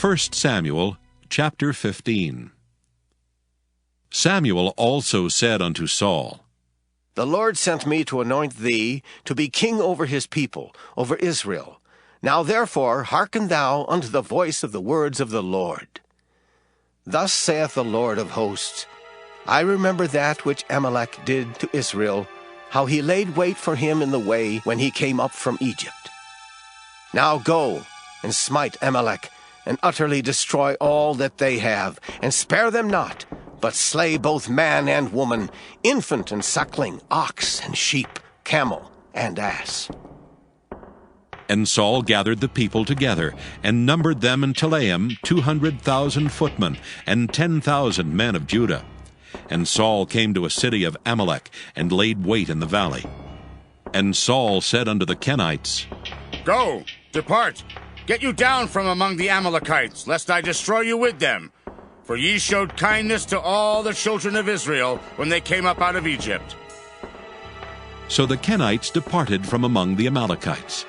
1 Samuel chapter 15. Samuel also said unto Saul, The Lord sent me to anoint thee to be king over his people, over Israel. Now therefore hearken thou unto the voice of the words of the Lord. Thus saith the Lord of hosts, I remember that which Amalek did to Israel, how he laid wait for him in the way when he came up from Egypt. Now go, and smite Amalek, and utterly destroy all that they have, and spare them not, but slay both man and woman, infant and suckling, ox and sheep, camel and ass. And Saul gathered the people together, and numbered them in Telaim 200,000 footmen, and 10,000 men of Judah. And Saul came to a city of Amalek, and laid wait in the valley. And Saul said unto the Kenites, Go, depart, get you down from among the Amalekites, lest I destroy you with them. For ye showed kindness to all the children of Israel when they came up out of Egypt. So the Kenites departed from among the Amalekites.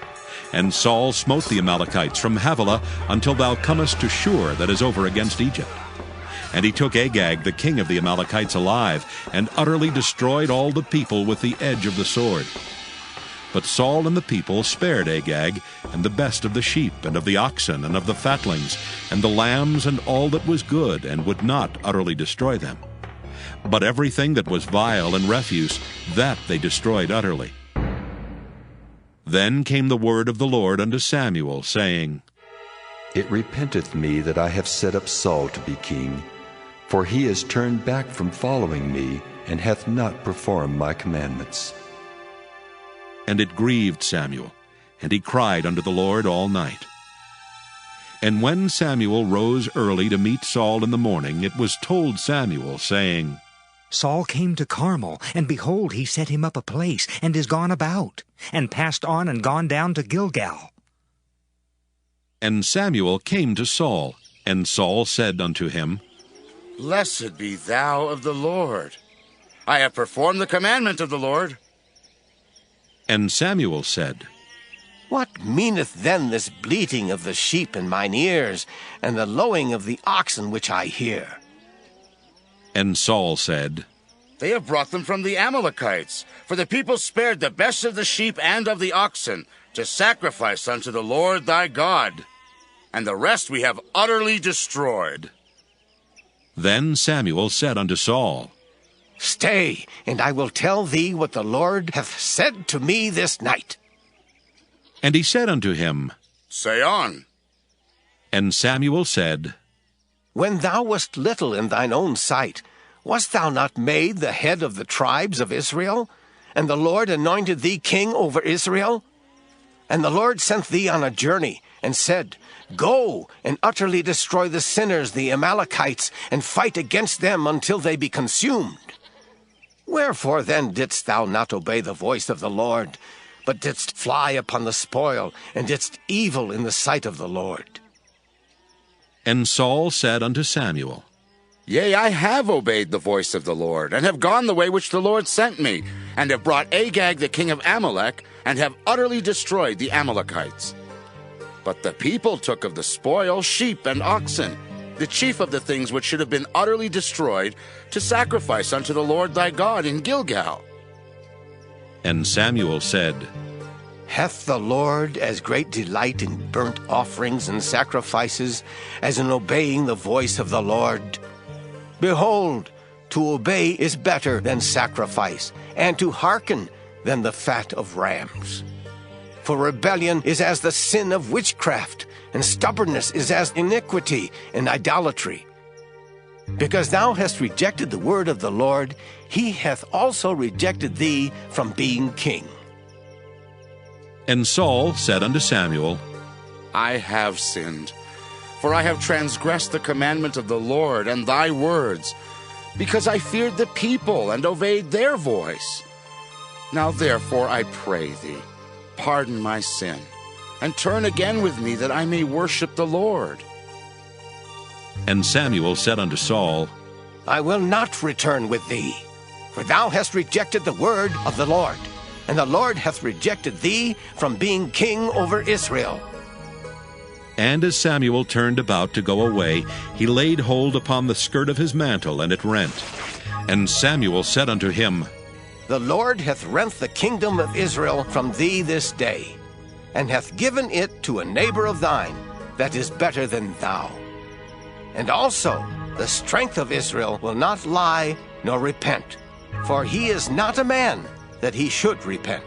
And Saul smote the Amalekites from Havilah until thou comest to Shur that is over against Egypt. And he took Agag the king of the Amalekites alive, and utterly destroyed all the people with the edge of the sword. But Saul and the people spared Agag, and the best of the sheep, and of the oxen, and of the fatlings, and the lambs, and all that was good, and would not utterly destroy them. But everything that was vile and refuse, that they destroyed utterly. Then came the word of the Lord unto Samuel, saying, It repenteth me that I have set up Saul to be king, for he is turned back from following me, and hath not performed my commandments. And it grieved Samuel, and he cried unto the Lord all night. And when Samuel rose early to meet Saul in the morning, it was told Samuel, saying, Saul came to Carmel, and behold, he set him up a place, and is gone about, and passed on and gone down to Gilgal. And Samuel came to Saul, and Saul said unto him, Blessed be thou of the Lord. I have performed the commandment of the Lord. And Samuel said, What meaneth then this bleating of the sheep in mine ears, and the lowing of the oxen which I hear? And Saul said, They have brought them from the Amalekites, for the people spared the best of the sheep and of the oxen, to sacrifice unto the Lord thy God, and the rest we have utterly destroyed. Then Samuel said unto Saul, Stay, and I will tell thee what the Lord hath said to me this night. And he said unto him, Say on. And Samuel said, When thou wast little in thine own sight, wast thou not made the head of the tribes of Israel? And the Lord anointed thee king over Israel? And the Lord sent thee on a journey, and said, Go, and utterly destroy the sinners, the Amalekites, and fight against them until they be consumed. Wherefore then didst thou not obey the voice of the Lord, but didst fly upon the spoil, and didst evil in the sight of the Lord? And Saul said unto Samuel, Yea, I have obeyed the voice of the Lord, and have gone the way which the Lord sent me, and have brought Agag the king of Amalek, and have utterly destroyed the Amalekites. But the people took of the spoil sheep and oxen, the chief of the things which should have been utterly destroyed, to sacrifice unto the Lord thy God in Gilgal. And Samuel said, Hath the Lord as great delight in burnt offerings and sacrifices as in obeying the voice of the Lord? Behold, to obey is better than sacrifice, and to hearken than the fat of rams. For rebellion is as the sin of witchcraft, and stubbornness is as iniquity and idolatry. Because thou hast rejected the word of the Lord, he hath also rejected thee from being king. And Saul said unto Samuel, I have sinned, for I have transgressed the commandment of the Lord and thy words, because I feared the people and obeyed their voice. Now therefore I pray thee, pardon my sin, and turn again with me that I may worship the Lord. And Samuel said unto Saul, I will not return with thee, for thou hast rejected the word of the Lord, and the Lord hath rejected thee from being king over Israel. And as Samuel turned about to go away, he laid hold upon the skirt of his mantle, and it rent. And Samuel said unto him, The Lord hath rent the kingdom of Israel from thee this day, and hath given it to a neighbor of thine, that is better than thou. And also the strength of Israel will not lie nor repent, for he is not a man that he should repent.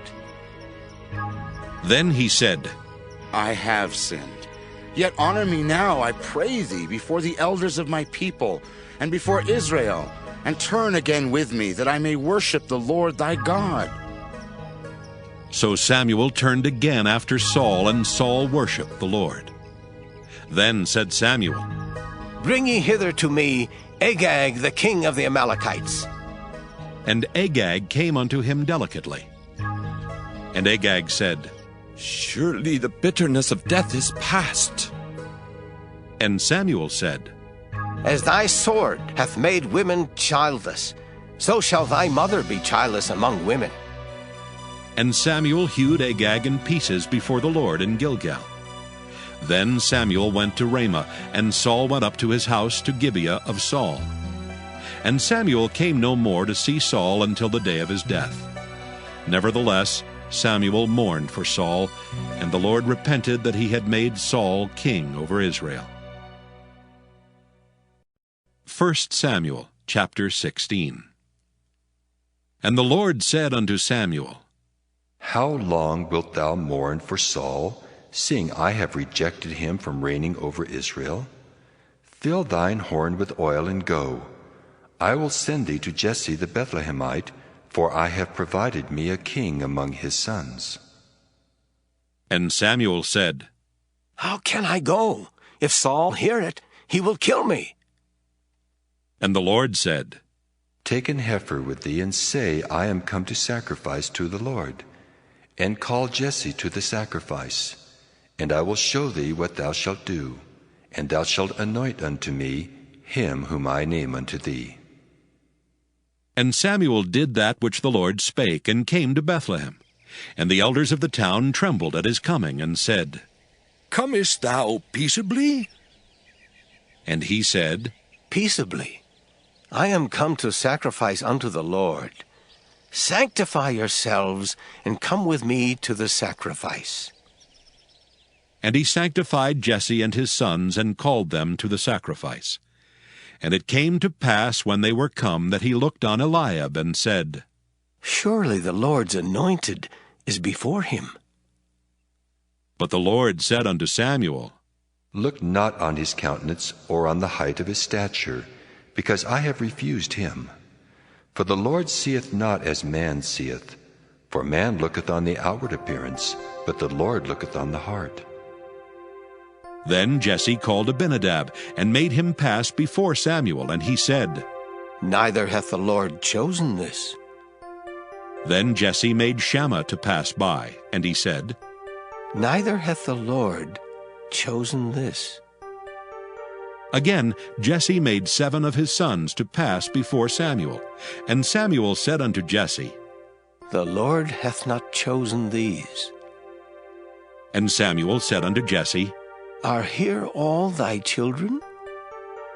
Then he said, I have sinned. Yet honor me now, I pray thee, before the elders of my people, and before Israel, and turn again with me, that I may worship the Lord thy God. So Samuel turned again after Saul, and Saul worshipped the Lord. Then said Samuel, Bring ye hither to me Agag the king of the Amalekites. And Agag came unto him delicately. And Agag said, Surely the bitterness of death is past. And Samuel said, As thy sword hath made women childless, so shall thy mother be childless among women. And Samuel hewed Agag in pieces before the Lord in Gilgal. Then Samuel went to Ramah, and Saul went up to his house to Gibeah of Saul. And Samuel came no more to see Saul until the day of his death. Nevertheless, Samuel mourned for Saul, and the Lord repented that he had made Saul king over Israel. 1 Samuel chapter 16. And the Lord said unto Samuel, How long wilt thou mourn for Saul, seeing I have rejected him from reigning over Israel? Fill thine horn with oil and go. I will send thee to Jesse the Bethlehemite, for I have provided me a king among his sons. And Samuel said, How can I go? If Saul hear it, he will kill me. And the Lord said, Take an heifer with thee, and say, I am come to sacrifice to the Lord. And call Jesse to the sacrifice. And I will show thee what thou shalt do. And thou shalt anoint unto me him whom I name unto thee. And Samuel did that which the Lord spake, and came to Bethlehem. And the elders of the town trembled at his coming, and said, Comest thou peaceably? And he said, Peaceably. I am come to sacrifice unto the Lord. Sanctify yourselves, and come with me to the sacrifice. And he sanctified Jesse and his sons, and called them to the sacrifice. And it came to pass, when they were come, that he looked on Eliab, and said, Surely the Lord's anointed is before him. But the Lord said unto Samuel, Look not on his countenance, or on the height of his stature, because I have refused him. For the Lord seeth not as man seeth. For man looketh on the outward appearance, but the Lord looketh on the heart. Then Jesse called Abinadab, and made him pass before Samuel, and he said, Neither hath the Lord chosen this. Then Jesse made Shammah to pass by, and he said, Neither hath the Lord chosen this. Again Jesse made 7 of his sons to pass before Samuel. And Samuel said unto Jesse, The Lord hath not chosen these. And Samuel said unto Jesse, Are here all thy children?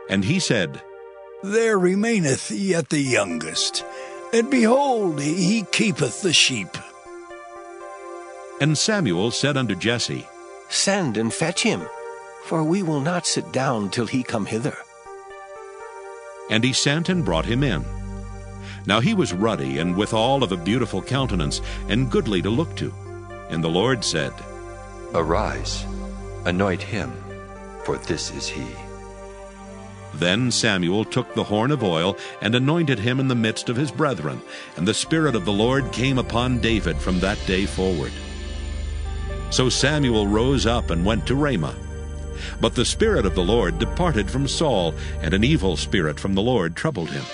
And he said, There remaineth yet the youngest, and behold, he keepeth the sheep. And Samuel said unto Jesse, Send and fetch him, for we will not sit down till he come hither. And he sent and brought him in. Now he was ruddy, and withal of a beautiful countenance, and goodly to look to. And the Lord said, Arise, anoint him, for this is he. Then Samuel took the horn of oil, and anointed him in the midst of his brethren. And the Spirit of the Lord came upon David from that day forward. So Samuel rose up and went to Ramah. But the Spirit of the Lord departed from Saul, and an evil spirit from the Lord troubled him.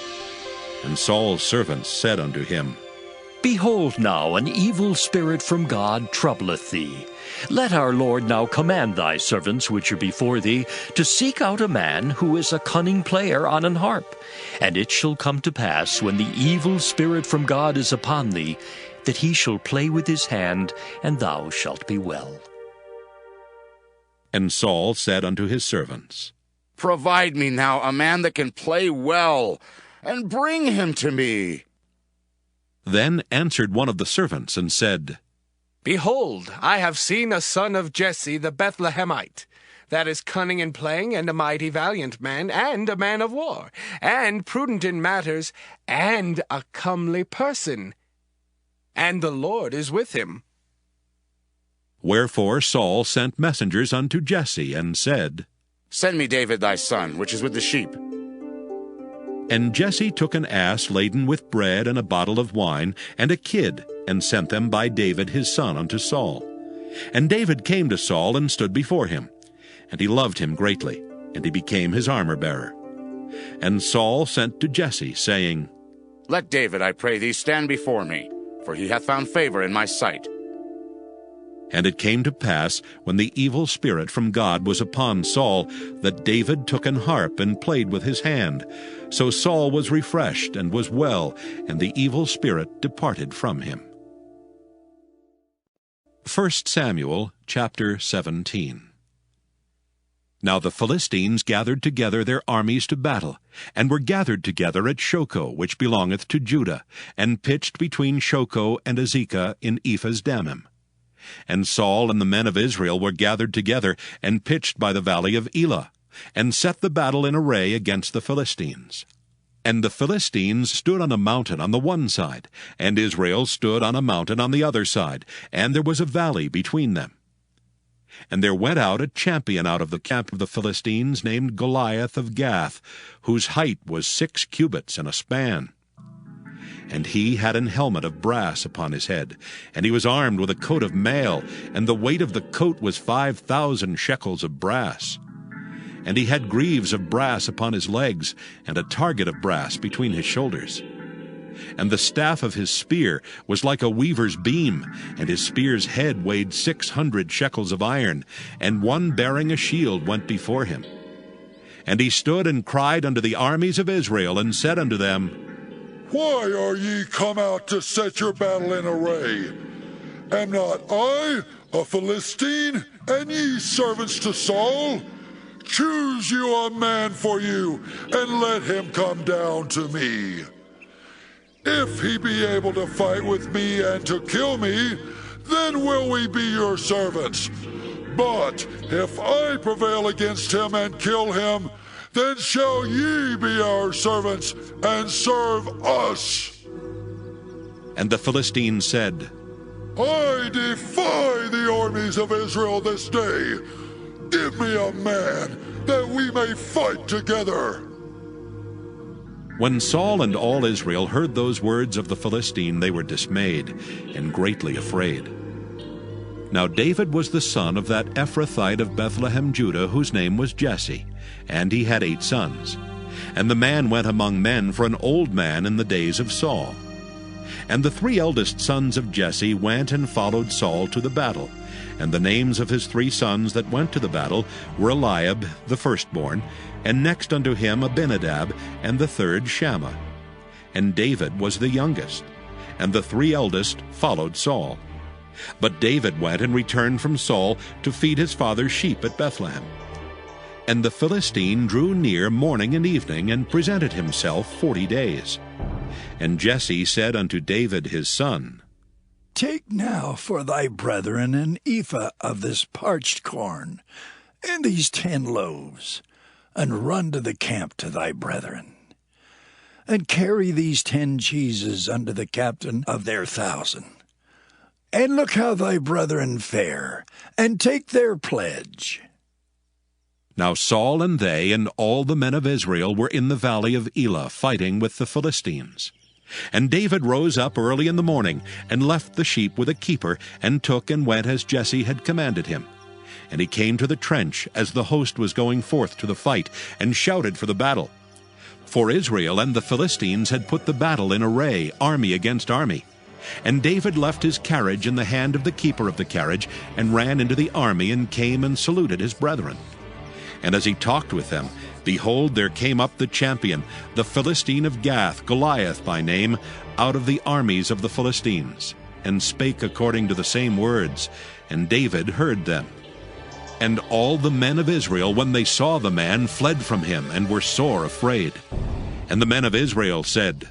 And Saul's servants said unto him, Behold now, an evil spirit from God troubleth thee. Let our Lord now command thy servants which are before thee to seek out a man who is a cunning player on an harp. And it shall come to pass, when the evil spirit from God is upon thee, that he shall play with his hand, and thou shalt be well. And Saul said unto his servants, Provide me now a man that can play well, and bring him to me. Then answered one of the servants, and said, Behold, I have seen a son of Jesse the Bethlehemite, that is cunning in playing, and a mighty valiant man, and a man of war, and prudent in matters, and a comely person. And the Lord is with him. Wherefore Saul sent messengers unto Jesse, and said, Send me David thy son, which is with the sheep. And Jesse took an ass laden with bread and a bottle of wine, and a kid, and sent them by David his son unto Saul. And David came to Saul, and stood before him. And he loved him greatly, and he became his armor-bearer. And Saul sent to Jesse, saying, Let David, I pray thee, stand before me, for he hath found favor in my sight. And it came to pass, when the evil spirit from God was upon Saul, that David took an harp and played with his hand. So Saul was refreshed and was well, and the evil spirit departed from him. 1 Samuel chapter 17. Now the Philistines gathered together their armies to battle, and were gathered together at Shochoh, which belongeth to Judah, and pitched between Shochoh and Azekah in Ephas-dammim. And Saul and the men of Israel were gathered together, and pitched by the valley of Elah, and set the battle in array against the Philistines. And the Philistines stood on a mountain on the one side, and Israel stood on a mountain on the other side, and there was a valley between them. And there went out a champion out of the camp of the Philistines, named Goliath of Gath, whose height was 6 cubits and a span. And he had an helmet of brass upon his head, and he was armed with a coat of mail, and the weight of the coat was 5,000 shekels of brass. And he had greaves of brass upon his legs, and a target of brass between his shoulders. And the staff of his spear was like a weaver's beam, and his spear's head weighed 600 shekels of iron, and one bearing a shield went before him. And he stood and cried unto the armies of Israel, and said unto them, Why are ye come out to set your battle in array? Am not I a Philistine, and ye servants to Saul? Choose you a man for you, and let him come down to me. If he be able to fight with me and to kill me, then will we be your servants. But if I prevail against him and kill him, then shall ye be our servants, and serve us. And the Philistines said, I defy the armies of Israel this day. Give me a man, that we may fight together. When Saul and all Israel heard those words of the Philistine, they were dismayed, and greatly afraid. Now David was the son of that Ephrathite of Bethlehem, Judah, whose name was Jesse, and he had 8 sons. And the man went among men for an old man in the days of Saul. And the 3 eldest sons of Jesse went and followed Saul to the battle. And the names of his 3 sons that went to the battle were Eliab the firstborn, and next unto him Abinadab, and the third Shammah. And David was the youngest, and the 3 eldest followed Saul. But David went and returned from Saul to feed his father's sheep at Bethlehem. And the Philistine drew near morning and evening, and presented himself 40 days. And Jesse said unto David his son, Take now for thy brethren an ephah of this parched corn, and these 10 loaves, and run to the camp to thy brethren. And carry these 10 cheeses unto the captain of their 1,000. And look how thy brethren fare, and take their pledge. Now Saul and they and all the men of Israel were in the valley of Elah, fighting with the Philistines. And David rose up early in the morning, and left the sheep with a keeper, and took and went as Jesse had commanded him. And he came to the trench as the host was going forth to the fight, and shouted for the battle. For Israel and the Philistines had put the battle in array, army against army. And David left his carriage in the hand of the keeper of the carriage, and ran into the army, and came and saluted his brethren. And as he talked with them, behold, there came up the champion, the Philistine of Gath, Goliath by name, out of the armies of the Philistines, and spake according to the same words, and David heard them. And all the men of Israel, when they saw the man, fled from him, and were sore afraid. And the men of Israel said,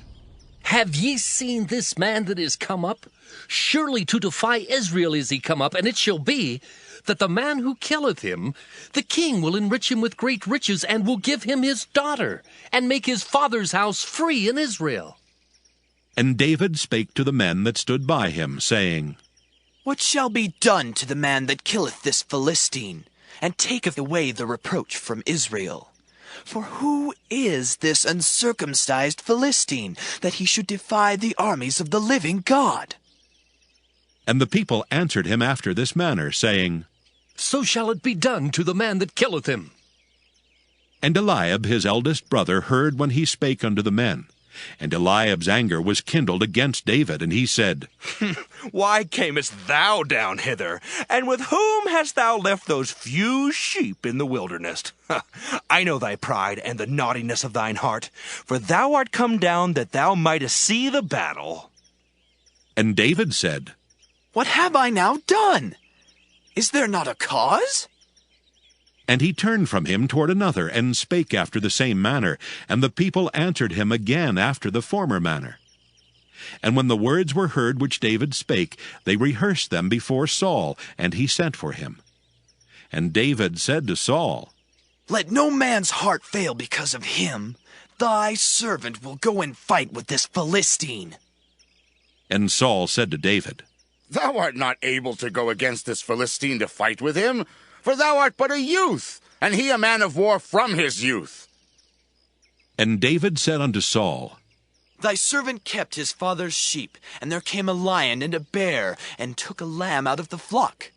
Have ye seen this man that is come up? Surely to defy Israel is he come up, and it shall be that the man who killeth him, the king will enrich him with great riches, and will give him his daughter, and make his father's house free in Israel. And David spake to the men that stood by him, saying, What shall be done to the man that killeth this Philistine, and taketh away the reproach from Israel? For who is this uncircumcised Philistine, that he should defy the armies of the living God? And the people answered him after this manner, saying, So shall it be done to the man that killeth him. And Eliab his eldest brother heard when he spake unto the men. And Eliab's anger was kindled against David, and he said, Why camest thou down hither? And with whom hast thou left those few sheep in the wilderness? I know thy pride and the naughtiness of thine heart, for thou art come down that thou mightest see the battle. And David said, What have I now done? Is there not a cause? And he turned from him toward another, and spake after the same manner. And the people answered him again after the former manner. And when the words were heard which David spake, they rehearsed them before Saul, and he sent for him. And David said to Saul, Let no man's heart fail because of him. Thy servant will go and fight with this Philistine. And Saul said to David, Thou art not able to go against this Philistine to fight with him, for thou art but a youth, and he a man of war from his youth. And David said unto Saul, Thy servant kept his father's sheep, and there came a lion and a bear, and took a lamb out of the flock.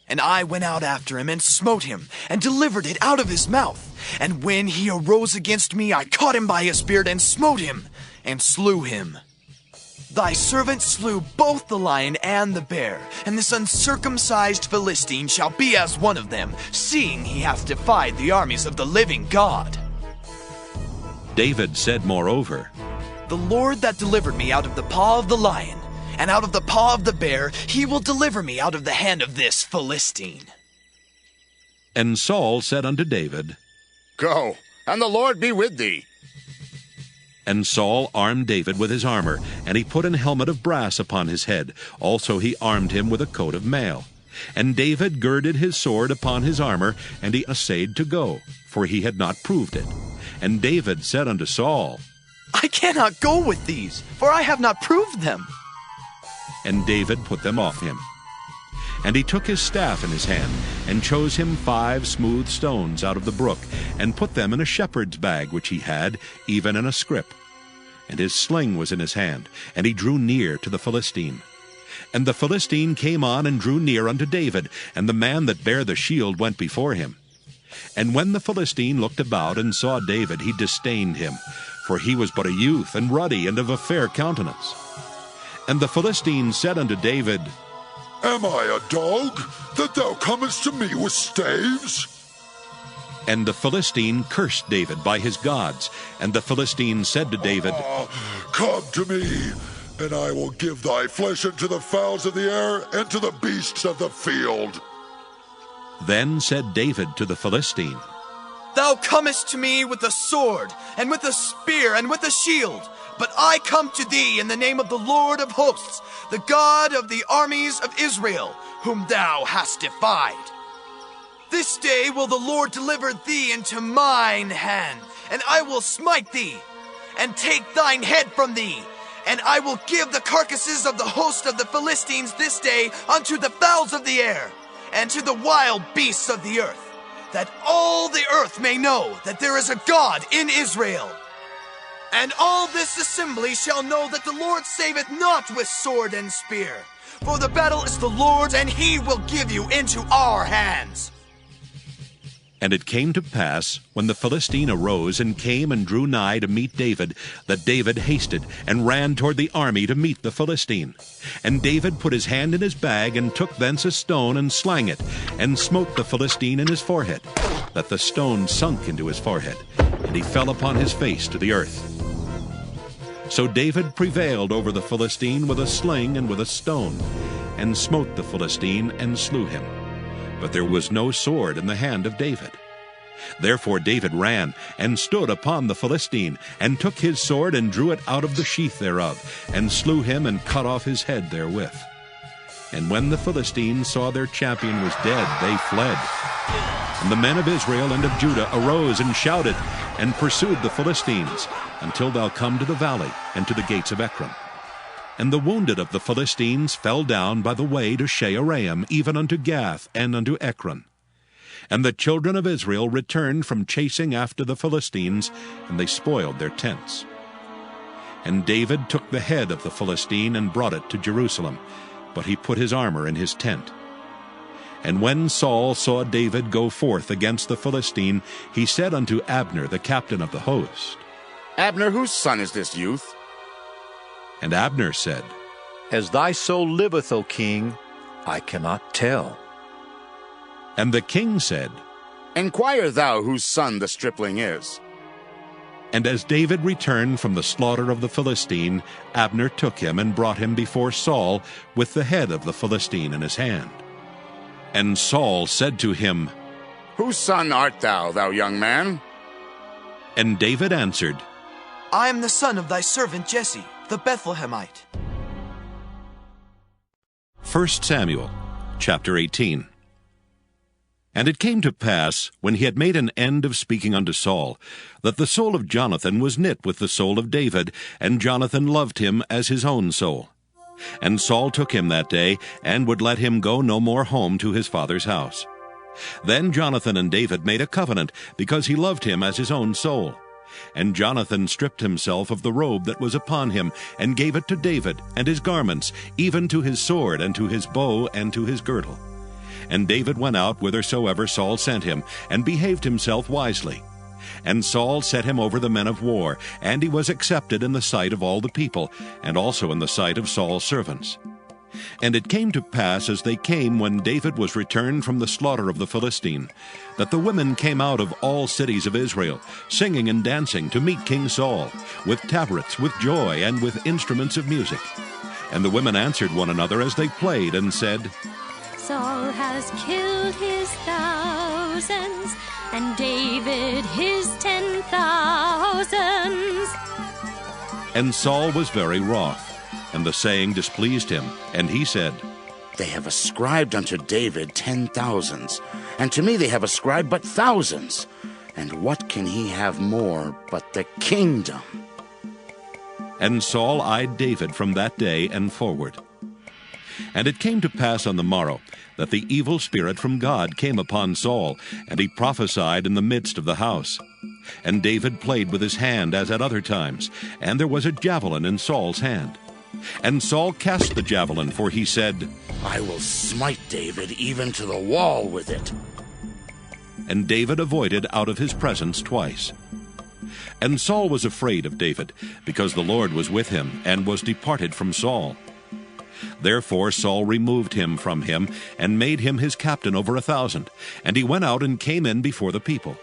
And I went out after him, and smote him, and delivered it out of his mouth. And when he arose against me, I caught him by his beard, and smote him, and slew him. Thy servant slew both the lion and the bear, and this uncircumcised Philistine shall be as one of them, seeing he hath defied the armies of the living God. David said moreover, The Lord that delivered me out of the paw of the lion, and out of the paw of the bear, he will deliver me out of the hand of this Philistine. And Saul said unto David, Go, and the Lord be with thee. And Saul armed David with his armor, and he put an helmet of brass upon his head. Also he armed him with a coat of mail. And David girded his sword upon his armor, and he essayed to go, for he had not proved it. And David said unto Saul, I cannot go with these, for I have not proved them. And David put them off him. And he took his staff in his hand, and chose him 5 smooth stones out of the brook, and put them in a shepherd's bag which he had, even in a scrip. And his sling was in his hand, and he drew near to the Philistine. And the Philistine came on and drew near unto David, and the man that bare the shield went before him. And when the Philistine looked about and saw David, he disdained him, for he was but a youth, and ruddy, and of a fair countenance. And the Philistine said unto David, Am I a dog, that thou comest to me with staves? And the Philistine cursed David by his gods. And the Philistine said to David, Come to me, and I will give thy flesh unto the fowls of the air, and to the beasts of the field. Then said David to the Philistine, Thou comest to me with a sword, and with a spear, and with a shield. But I come to thee in the name of the Lord of hosts, the God of the armies of Israel, whom thou hast defied. This day will the Lord deliver thee into mine hand, and I will smite thee, and take thine head from thee. And I will give the carcasses of the host of the Philistines this day unto the fowls of the air, and to the wild beasts of the earth, that all the earth may know that there is a God in Israel. And all this assembly shall know that the Lord saveth not with sword and spear, for the battle is the Lord's, and he will give you into our hands. And it came to pass, when the Philistine arose and came and drew nigh to meet David, that David hasted and ran toward the army to meet the Philistine. And David put his hand in his bag, and took thence a stone, and slang it, and smote the Philistine in his forehead, that the stone sunk into his forehead, and he fell upon his face to the earth. So David prevailed over the Philistine with a sling and with a stone, and smote the Philistine, and slew him. but there was no sword in the hand of David. Therefore David ran, and stood upon the Philistine, and took his sword, and drew it out of the sheath thereof, and slew him, and cut off his head therewith. And when the Philistines saw their champion was dead, they fled. And the men of Israel and of Judah arose and shouted, and pursued the Philistines, until thou come to the valley, and to the gates of Ekron. And the wounded of the Philistines fell down by the way to Shaaraim, even unto Gath, and unto Ekron. And the children of Israel returned from chasing after the Philistines, and they spoiled their tents. And David took the head of the Philistine, and brought it to Jerusalem, but he put his armor in his tent. And when Saul saw David go forth against the Philistine, he said unto Abner, the captain of the host, Abner, whose son is this youth? And Abner said, As thy soul liveth, O king, I cannot tell. And the king said, Inquire thou whose son the stripling is. And as David returned from the slaughter of the Philistine, Abner took him and brought him before Saul with the head of the Philistine in his hand. And Saul said to him, Whose son art thou, thou young man? And David answered, I am the son of thy servant Jesse, the Bethlehemite. 1 Samuel, chapter 18. And it came to pass, when he had made an end of speaking unto Saul, that the soul of Jonathan was knit with the soul of David, and Jonathan loved him as his own soul. And Saul took him that day, and would let him go no more home to his father's house. Then Jonathan and David made a covenant, because he loved him as his own soul. And Jonathan stripped himself of the robe that was upon him, and gave it to David, and his garments, even to his sword, and to his bow, and to his girdle. And David went out whithersoever Saul sent him, and behaved himself wisely. And Saul set him over the men of war, and he was accepted in the sight of all the people, and also in the sight of Saul's servants. And it came to pass, as they came when David was returned from the slaughter of the Philistine, that the women came out of all cities of Israel, singing and dancing to meet King Saul, with tabrets, with joy, and with instruments of music. And the women answered one another as they played, and said, Saul has killed his thousands, and David his 10,000s. And Saul was very wroth, and the saying displeased him. And he said, They have ascribed unto David 10,000s, and to me they have ascribed but thousands. And what can he have more but the kingdom? And Saul eyed David from that day and forward. And it came to pass on the morrow that the evil spirit from God came upon Saul, and he prophesied in the midst of the house. And David played with his hand as at other times, and there was a javelin in Saul's hand. And Saul cast the javelin, for he said, I will smite David even to the wall with it. And David avoided out of his presence twice. And Saul was afraid of David, because the Lord was with him, and was departed from Saul. Therefore Saul removed him from him, and made him his captain over 1,000, and he went out and came in before the people.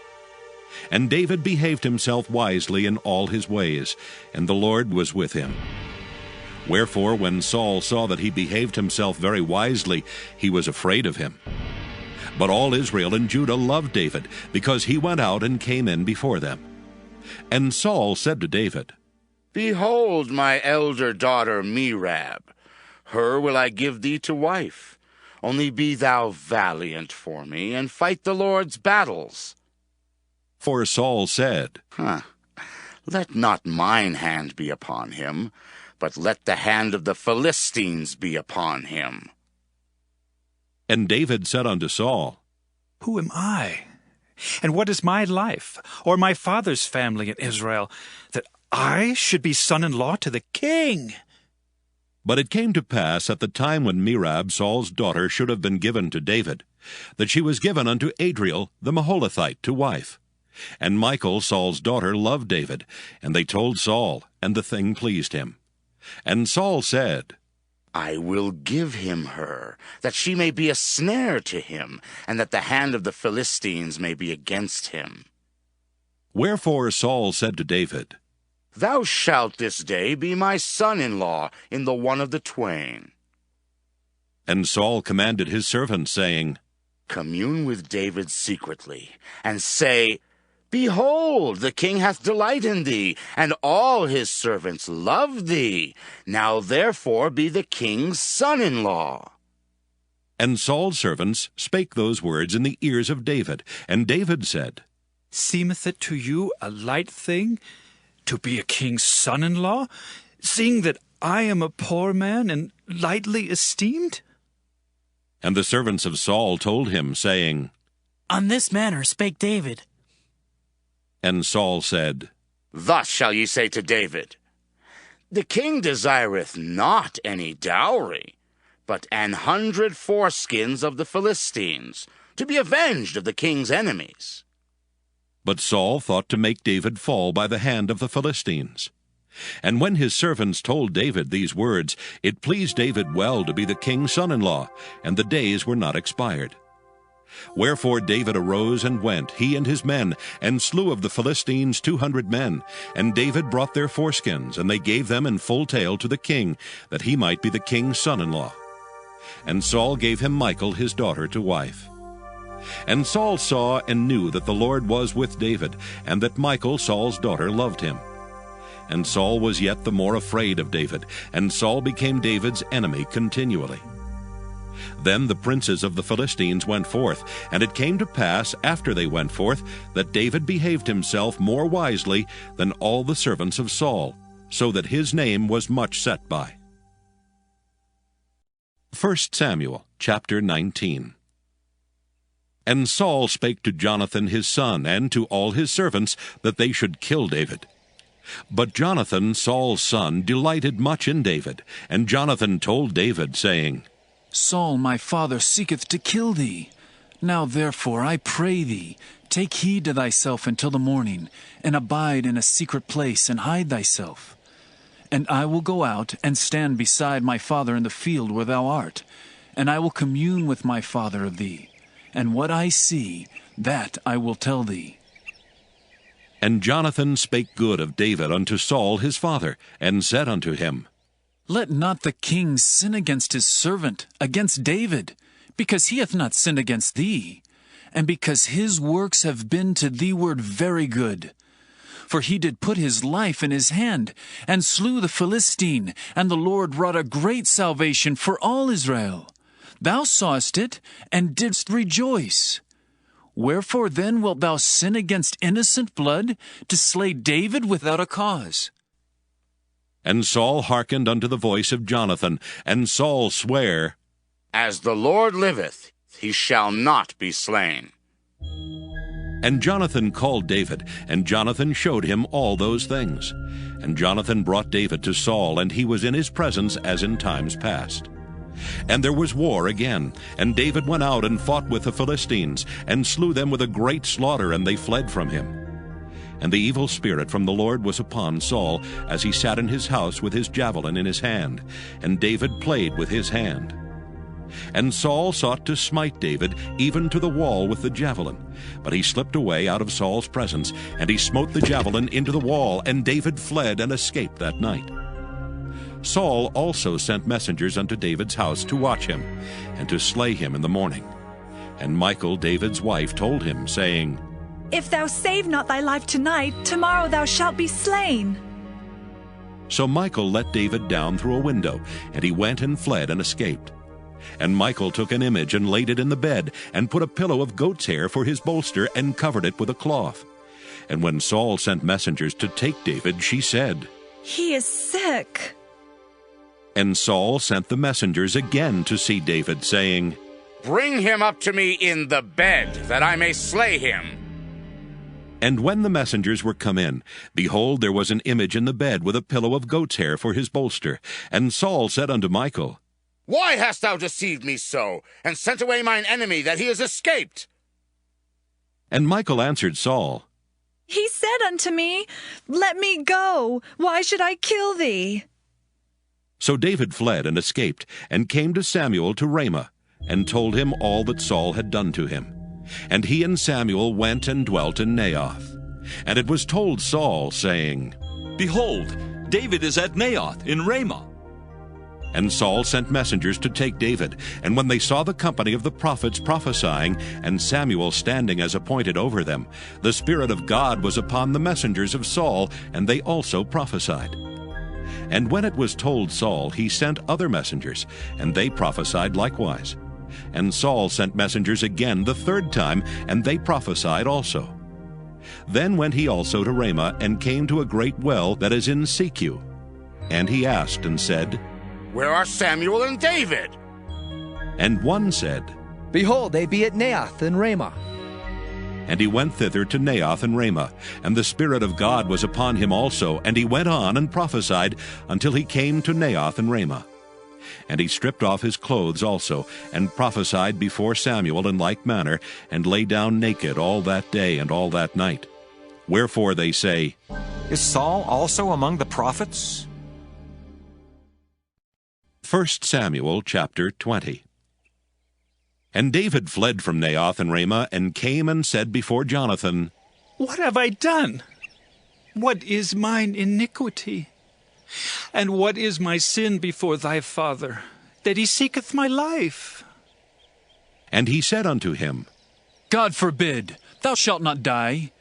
And David behaved himself wisely in all his ways, and the Lord was with him. Wherefore when Saul saw that he behaved himself very wisely, he was afraid of him. But all Israel and Judah loved David, because he went out and came in before them. And Saul said to David, Behold my elder daughter Merab. Her will I give thee to wife. Only be thou valiant for me, and fight the Lord's battles. For Saul said, Let not mine hand be upon him, but let the hand of the Philistines be upon him. And David said unto Saul, Who am I? And what is my life, or my father's family in Israel, that I should be son-in-law to the king? But it came to pass at the time when Merab, Saul's daughter, should have been given to David, that she was given unto Adriel the Maholithite to wife. And Michal, Saul's daughter, loved David, and they told Saul, and the thing pleased him. And Saul said, I will give him her, that she may be a snare to him, and that the hand of the Philistines may be against him. Wherefore Saul said to David, Thou shalt this day be my son-in-law in the one of the twain. And Saul commanded his servants, saying, commune with David secretly, and say, Behold, the king hath delight in thee, and all his servants love thee. Now therefore be the king's son-in-law. And Saul's servants spake those words in the ears of David. And David said, Seemeth it to you a light thing to be a king's son-in-law, seeing that I am a poor man and lightly esteemed? And the servants of Saul told him, saying, On this manner spake David. And Saul said, Thus shall ye say to David, The king desireth not any dowry, but 100 foreskins of the Philistines, to be avenged of the king's enemies. But Saul thought to make David fall by the hand of the Philistines. And when his servants told David these words, it pleased David well to be the king's son-in-law, and the days were not expired. Wherefore David arose and went, he and his men, and slew of the Philistines 200 men. And David brought their foreskins, and they gave them in full tale to the king, that he might be the king's son-in-law. And Saul gave him Michal his daughter to wife. And Saul saw and knew that the Lord was with David, and that Michal Saul's daughter loved him. And Saul was yet the more afraid of David, and Saul became David's enemy continually. Then the princes of the Philistines went forth, and it came to pass, after they went forth, that David behaved himself more wisely than all the servants of Saul, so that his name was much set by. 1 Samuel chapter 19. And Saul spake to Jonathan his son, and to all his servants, that they should kill David. But Jonathan, Saul's son, delighted much in David. And Jonathan told David, saying, Saul my father seeketh to kill thee. Now therefore I pray thee, take heed to thyself until the morning, and abide in a secret place, and hide thyself. And I will go out, and stand beside my father in the field where thou art, and I will commune with my father of thee. And what I see, that I will tell thee. And Jonathan spake good of David unto Saul his father, and said unto him, Let not the king sin against his servant, against David, because he hath not sinned against thee, and because his works have been to thee ward very good. For he did put his life in his hand, and slew the Philistine, and the Lord wrought a great salvation for all Israel. Thou sawest it, and didst rejoice. Wherefore then wilt thou sin against innocent blood, to slay David without a cause? And Saul hearkened unto the voice of Jonathan, and Saul sware, As the Lord liveth, he shall not be slain. And Jonathan called David, and Jonathan showed him all those things. And Jonathan brought David to Saul, and he was in his presence as in times past. And there was war again, and David went out and fought with the Philistines, and slew them with a great slaughter, and they fled from him. And the evil spirit from the Lord was upon Saul, as he sat in his house with his javelin in his hand, and David played with his hand. And Saul sought to smite David even to the wall with the javelin, but he slipped away out of Saul's presence, and he smote the javelin into the wall, and David fled and escaped that night. Saul also sent messengers unto David's house to watch him, and to slay him in the morning. And Michal, David's wife, told him, saying, If thou save not thy life tonight, tomorrow thou shalt be slain. So Michal let David down through a window, and he went and fled and escaped. And Michal took an image and laid it in the bed, and put a pillow of goat's hair for his bolster, and covered it with a cloth. And when Saul sent messengers to take David, she said, He is sick. And Saul sent the messengers again to see David, saying, Bring him up to me in the bed, that I may slay him. And when the messengers were come in, behold, there was an image in the bed with a pillow of goat's hair for his bolster. And Saul said unto Michal, Why hast thou deceived me so, and sent away mine enemy, that he is escaped? And Michal answered Saul, He said unto me, Let me go. Why should I kill thee? So David fled and escaped, and came to Samuel to Ramah, and told him all that Saul had done to him. And he and Samuel went and dwelt in Naioth. And it was told Saul, saying, Behold, David is at Naioth in Ramah. And Saul sent messengers to take David. And when they saw the company of the prophets prophesying, and Samuel standing as appointed over them, the Spirit of God was upon the messengers of Saul, and they also prophesied. And when it was told Saul, he sent other messengers, and they prophesied likewise. And Saul sent messengers again the third time, and they prophesied also. Then went he also to Ramah, and came to a great well that is in Secu. And he asked and said, Where are Samuel and David? And one said, Behold, they be at Naioth and Ramah. And he went thither to Naioth and Ramah, and the Spirit of God was upon him also, and he went on and prophesied until he came to Naioth and Ramah. And he stripped off his clothes also, and prophesied before Samuel in like manner, and lay down naked all that day and all that night. Wherefore they say, Is Saul also among the prophets? 1 Samuel chapter 20. And David fled from Naioth and Ramah, and came and said before Jonathan, What have I done? What is mine iniquity? And what is my sin before thy father, that he seeketh my life? And he said unto him, God forbid, thou shalt not die.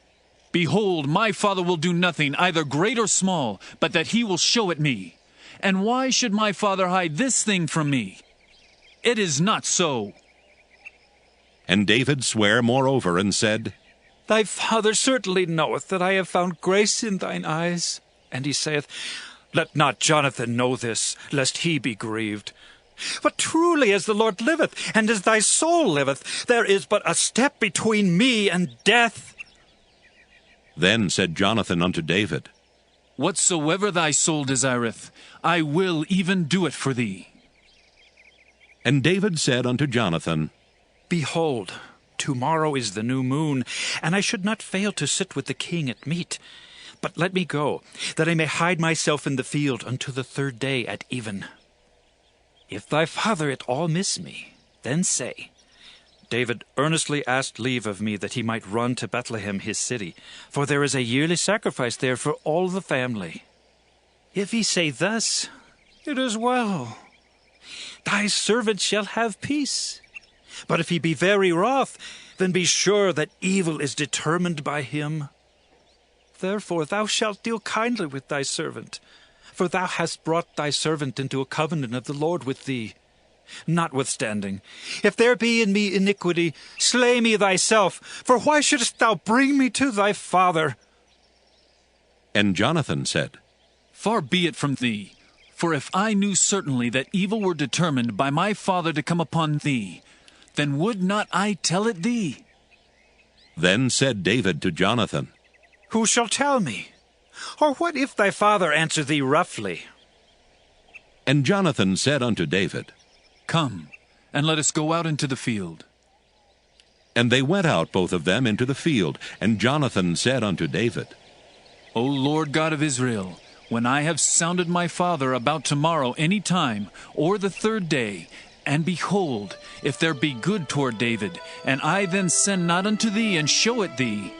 Behold, my father will do nothing, either great or small, but that he will show it me. And why should my father hide this thing from me? It is not so. And David sware moreover, and said, Thy father certainly knoweth that I have found grace in thine eyes. And he saith, Let not Jonathan know this, lest he be grieved. But truly as the Lord liveth, and as thy soul liveth, there is but a step between me and death. Then said Jonathan unto David, Whatsoever thy soul desireth, I will even do it for thee. And David said unto Jonathan, Behold, tomorrow is the new moon, and I should not fail to sit with the king at meat. But let me go, that I may hide myself in the field unto the third day at even. If thy father at all miss me, then say, David earnestly asked leave of me that he might run to Bethlehem his city, for there is a yearly sacrifice there for all the family. If he say thus, it is well. Thy servant shall have peace. But if he be very wroth, then be sure that evil is determined by him. Therefore thou shalt deal kindly with thy servant, for thou hast brought thy servant into a covenant of the Lord with thee. Notwithstanding, if there be in me iniquity, slay me thyself, for why shouldest thou bring me to thy father? And Jonathan said, Far be it from thee, for if I knew certainly that evil were determined by my father to come upon thee, then would not I tell it thee? Then said David to Jonathan, Who shall tell me? Or what if thy father answer thee roughly? And Jonathan said unto David, Come, and let us go out into the field. And they went out both of them into the field. And Jonathan said unto David, O Lord God of Israel, when I have sounded my father about tomorrow any time, or the third day, and behold, if there be good toward David, and I then send not unto thee and show it thee,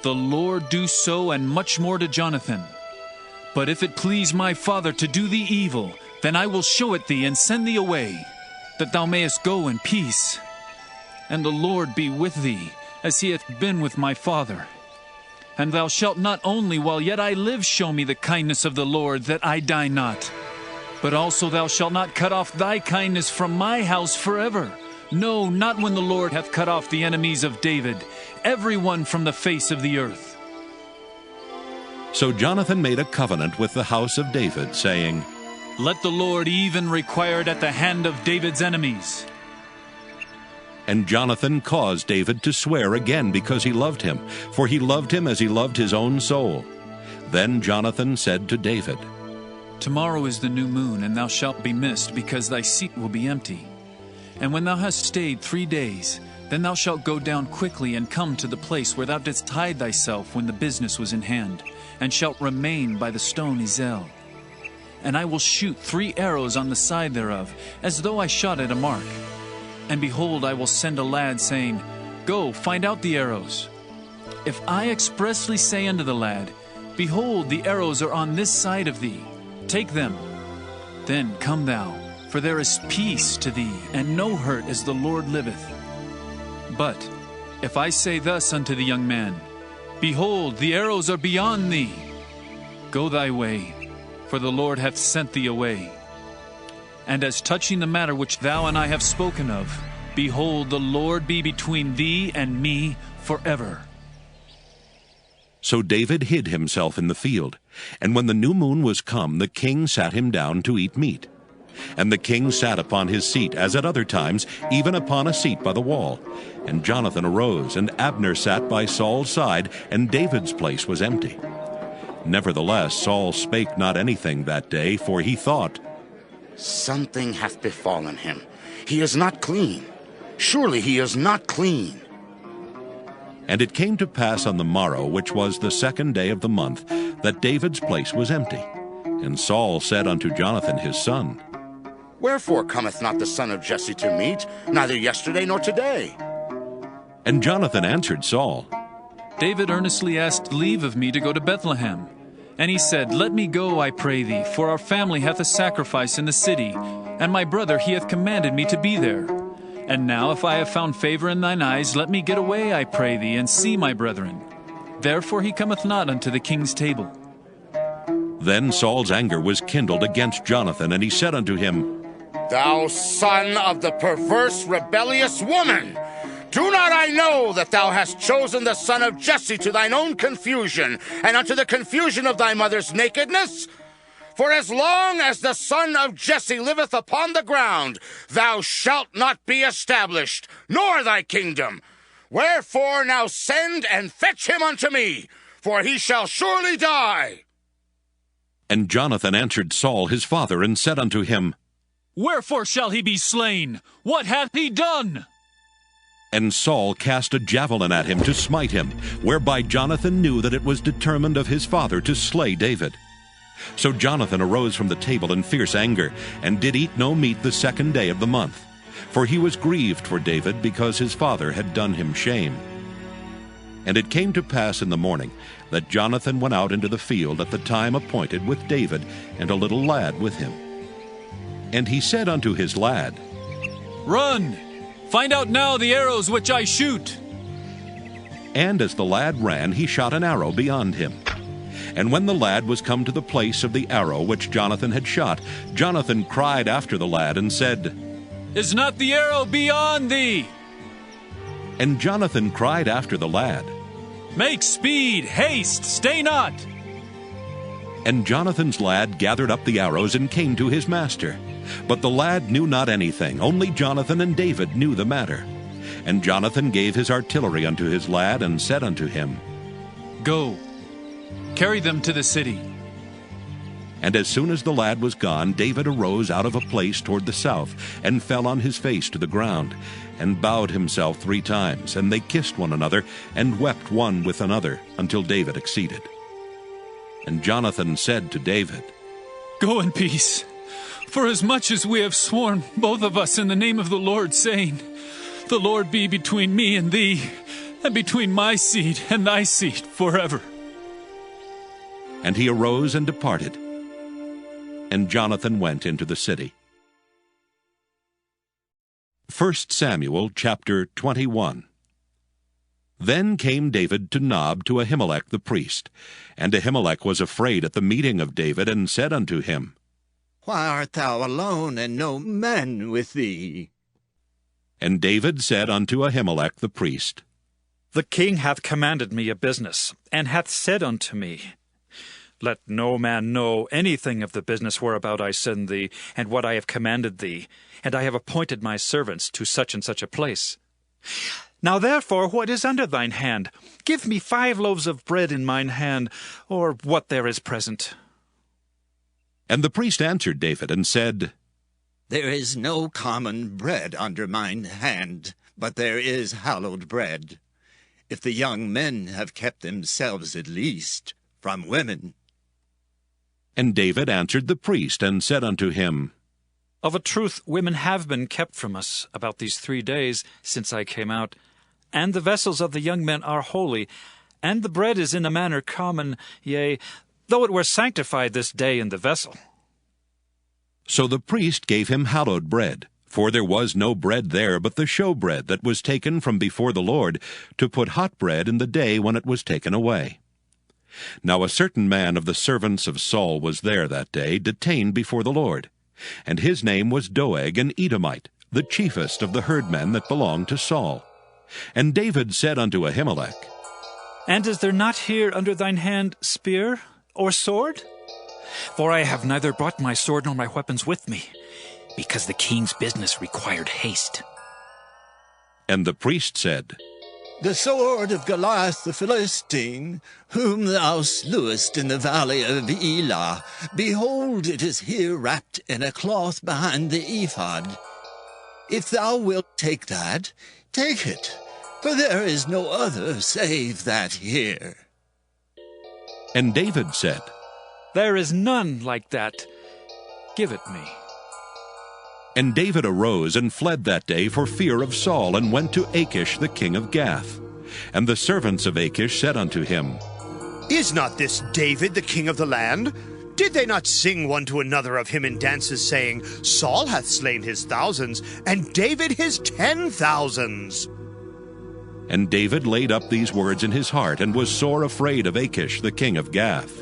the Lord do so and much more to Jonathan. But if it please my father to do thee evil, then I will show it thee and send thee away, that thou mayest go in peace. And the Lord be with thee, as he hath been with my father. And thou shalt not only while yet I live show me the kindness of the Lord, that I die not, but also thou shalt not cut off thy kindness from my house forever. No, not when the Lord hath cut off the enemies of David, every one from the face of the earth. So Jonathan made a covenant with the house of David, saying, Let the Lord even require it at the hand of David's enemies. And Jonathan caused David to swear again because he loved him, for he loved him as he loved his own soul. Then Jonathan said to David, Tomorrow is the new moon, and thou shalt be missed, because thy seat will be empty. And when thou hast stayed 3 days, then thou shalt go down quickly and come to the place where thou didst hide thyself when the business was in hand, and shalt remain by the stone Ezel. And I will shoot 3 arrows on the side thereof, as though I shot at a mark. And behold, I will send a lad, saying, Go, find out the arrows. If I expressly say unto the lad, Behold, the arrows are on this side of thee, take them. Then come thou, for there is peace to thee, and no hurt, as the Lord liveth. But if I say thus unto the young man, Behold, the arrows are beyond thee, go thy way, for the Lord hath sent thee away. And as touching the matter which thou and I have spoken of, behold, the Lord be between thee and me forever. So David hid himself in the field, and when the new moon was come, the king sat him down to eat meat. And the king sat upon his seat, as at other times, even upon a seat by the wall. And Jonathan arose, and Abner sat by Saul's side, and David's place was empty. Nevertheless Saul spake not anything that day, for he thought, Something hath befallen him. He is not clean. Surely he is not clean. And it came to pass on the morrow, which was the 2nd day of the month, that David's place was empty. And Saul said unto Jonathan his son, Wherefore cometh not the son of Jesse to meat, neither yesterday nor today? And Jonathan answered Saul, David earnestly asked leave of me to go to Bethlehem. And he said, Let me go, I pray thee, for our family hath a sacrifice in the city, and my brother he hath commanded me to be there. And now, if I have found favor in thine eyes, let me get away, I pray thee, and see my brethren. Therefore he cometh not unto the king's table. Then Saul's anger was kindled against Jonathan, and he said unto him, Thou son of the perverse, rebellious woman! Do not I know that thou hast chosen the son of Jesse to thine own confusion, and unto the confusion of thy mother's nakedness? For as long as the son of Jesse liveth upon the ground, thou shalt not be established, nor thy kingdom. Wherefore now send and fetch him unto me, for he shall surely die. And Jonathan answered Saul his father, and said unto him, Wherefore shall he be slain? What hath he done? And Saul cast a javelin at him to smite him, whereby Jonathan knew that it was determined of his father to slay David. So Jonathan arose from the table in fierce anger, and did eat no meat the 2nd day of the month. For he was grieved for David, because his father had done him shame. And it came to pass in the morning, that Jonathan went out into the field at the time appointed with David, and a little lad with him. And he said unto his lad, Run! Find out now the arrows which I shoot. And as the lad ran, he shot an arrow beyond him. And when the lad was come to the place of the arrow which Jonathan had shot, Jonathan cried after the lad, and said, Is not the arrow beyond thee? And Jonathan cried after the lad, Make speed, haste, stay not. And Jonathan's lad gathered up the arrows, and came to his master. But the lad knew not anything, only Jonathan and David knew the matter. And Jonathan gave his artillery unto his lad, and said unto him, Go, carry them to the city. And as soon as the lad was gone, David arose out of a place toward the south, and fell on his face to the ground, and bowed himself 3 times. And they kissed one another, and wept one with another, until David exceeded. And Jonathan said to David, Go in peace. For as much as we have sworn, both of us, in the name of the Lord, saying, The Lord be between me and thee, and between my seed and thy seed forever. And he arose and departed. And Jonathan went into the city. 1 Samuel chapter 21. Then came David to Nob to Ahimelech the priest. And Ahimelech was afraid at the meeting of David, and said unto him, Why art thou alone, and no man with thee? And David said unto Ahimelech the priest, The king hath commanded me a business, and hath said unto me, Let no man know anything of the business whereabout I send thee, and what I have commanded thee, and I have appointed my servants to such and such a place. Now therefore, what is under thine hand? Give me 5 loaves of bread in mine hand, or what there is present. And the priest answered David, and said, There is no common bread under mine hand, but there is hallowed bread, if the young men have kept themselves at least from women. And David answered the priest, and said unto him, Of a truth women have been kept from us about these 3 days since I came out, and the vessels of the young men are holy, and the bread is in a manner common, yea, though it were sanctified this day in the vessel. So the priest gave him hallowed bread, for there was no bread there but the showbread that was taken from before the Lord, to put hot bread in the day when it was taken away. Now a certain man of the servants of Saul was there that day, detained before the Lord, and his name was Doeg an Edomite, the chiefest of the herdmen that belonged to Saul. And David said unto Ahimelech, And is there not here under thine hand spear or sword? For I have neither brought my sword nor my weapons with me, because the king's business required haste. And the priest said, The sword of Goliath the Philistine, whom thou slewest in the valley of Elah, behold, it is here wrapped in a cloth behind the ephod. If thou wilt take that, take it, for there is no other save that here. And David said, There is none like that. Give it me. And David arose and fled that day for fear of Saul, and went to Achish the king of Gath. And the servants of Achish said unto him, Is not this David the king of the land? Did they not sing one to another of him in dances, saying, Saul hath slain his thousands, and David his 10,000s? And David laid up these words in his heart, and was sore afraid of Achish the king of Gath.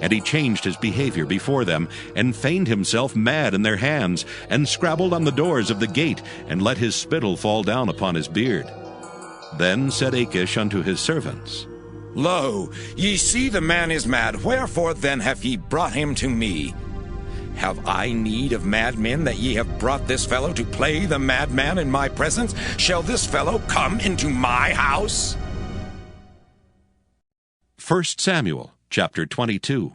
And he changed his behavior before them, and feigned himself mad in their hands, and scrabbled on the doors of the gate, and let his spittle fall down upon his beard. Then said Achish unto his servants, Lo, ye see the man is mad, wherefore then have ye brought him to me? Have I need of madmen, that ye have brought this fellow to play the madman in my presence? Shall this fellow come into my house? 1 Samuel chapter 22.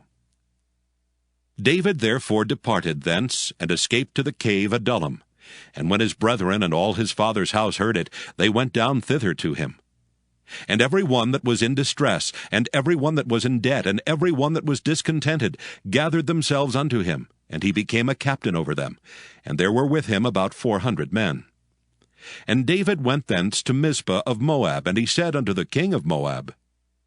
David therefore departed thence, and escaped to the cave Adullam. And when his brethren and all his father's house heard it, they went down thither to him. And every one that was in distress, and every one that was in debt, and every one that was discontented, gathered themselves unto him, and he became a captain over them. And there were with him about 400 men. And David went thence to Mizpah of Moab, and he said unto the king of Moab,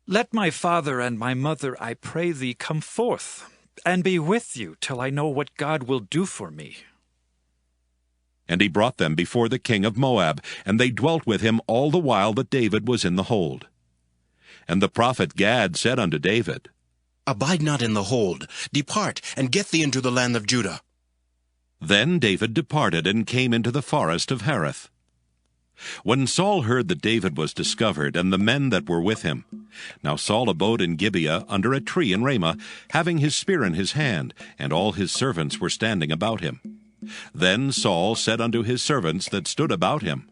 Let my father and my mother, I pray thee, come forth, and be with you till I know what God will do for me. And he brought them before the king of Moab, and they dwelt with him all the while that David was in the hold. And the prophet Gad said unto David, Abide not in the hold, depart, and get thee into the land of Judah. Then David departed, and came into the forest of Hareth. When Saul heard that David was discovered, and the men that were with him, now Saul abode in Gibeah under a tree in Ramah, having his spear in his hand, and all his servants were standing about him. Then Saul said unto his servants that stood about him,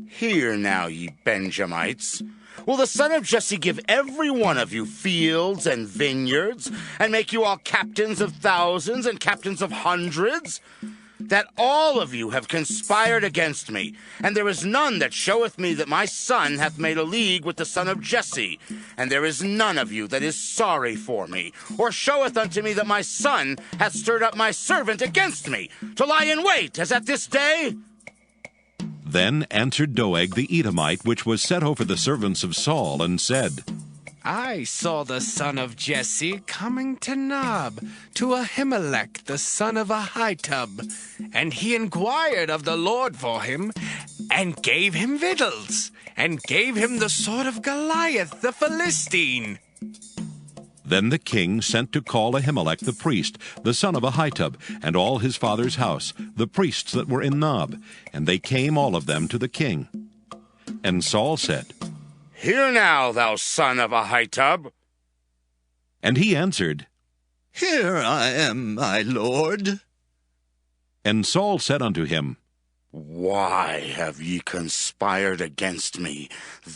Hear now, ye Benjamites. Will the son of Jesse give every one of you fields and vineyards, and make you all captains of thousands and captains of hundreds? That all of you have conspired against me, and there is none that showeth me that my son hath made a league with the son of Jesse, and there is none of you that is sorry for me, or showeth unto me that my son hath stirred up my servant against me, to lie in wait, as at this day? Then answered Doeg the Edomite, which was set over the servants of Saul, and said, I saw the son of Jesse coming to Nob, to Ahimelech the son of Ahitub, and he inquired of the Lord for him, and gave him victuals, and gave him the sword of Goliath the Philistine. Then the king sent to call Ahimelech the priest, the son of Ahitub, and all his father's house, the priests that were in Nob, and they came all of them to the king. And Saul said, Hear now, thou son of Ahitub. And he answered, Here I am, my lord. And Saul said unto him, Why have ye conspired against me,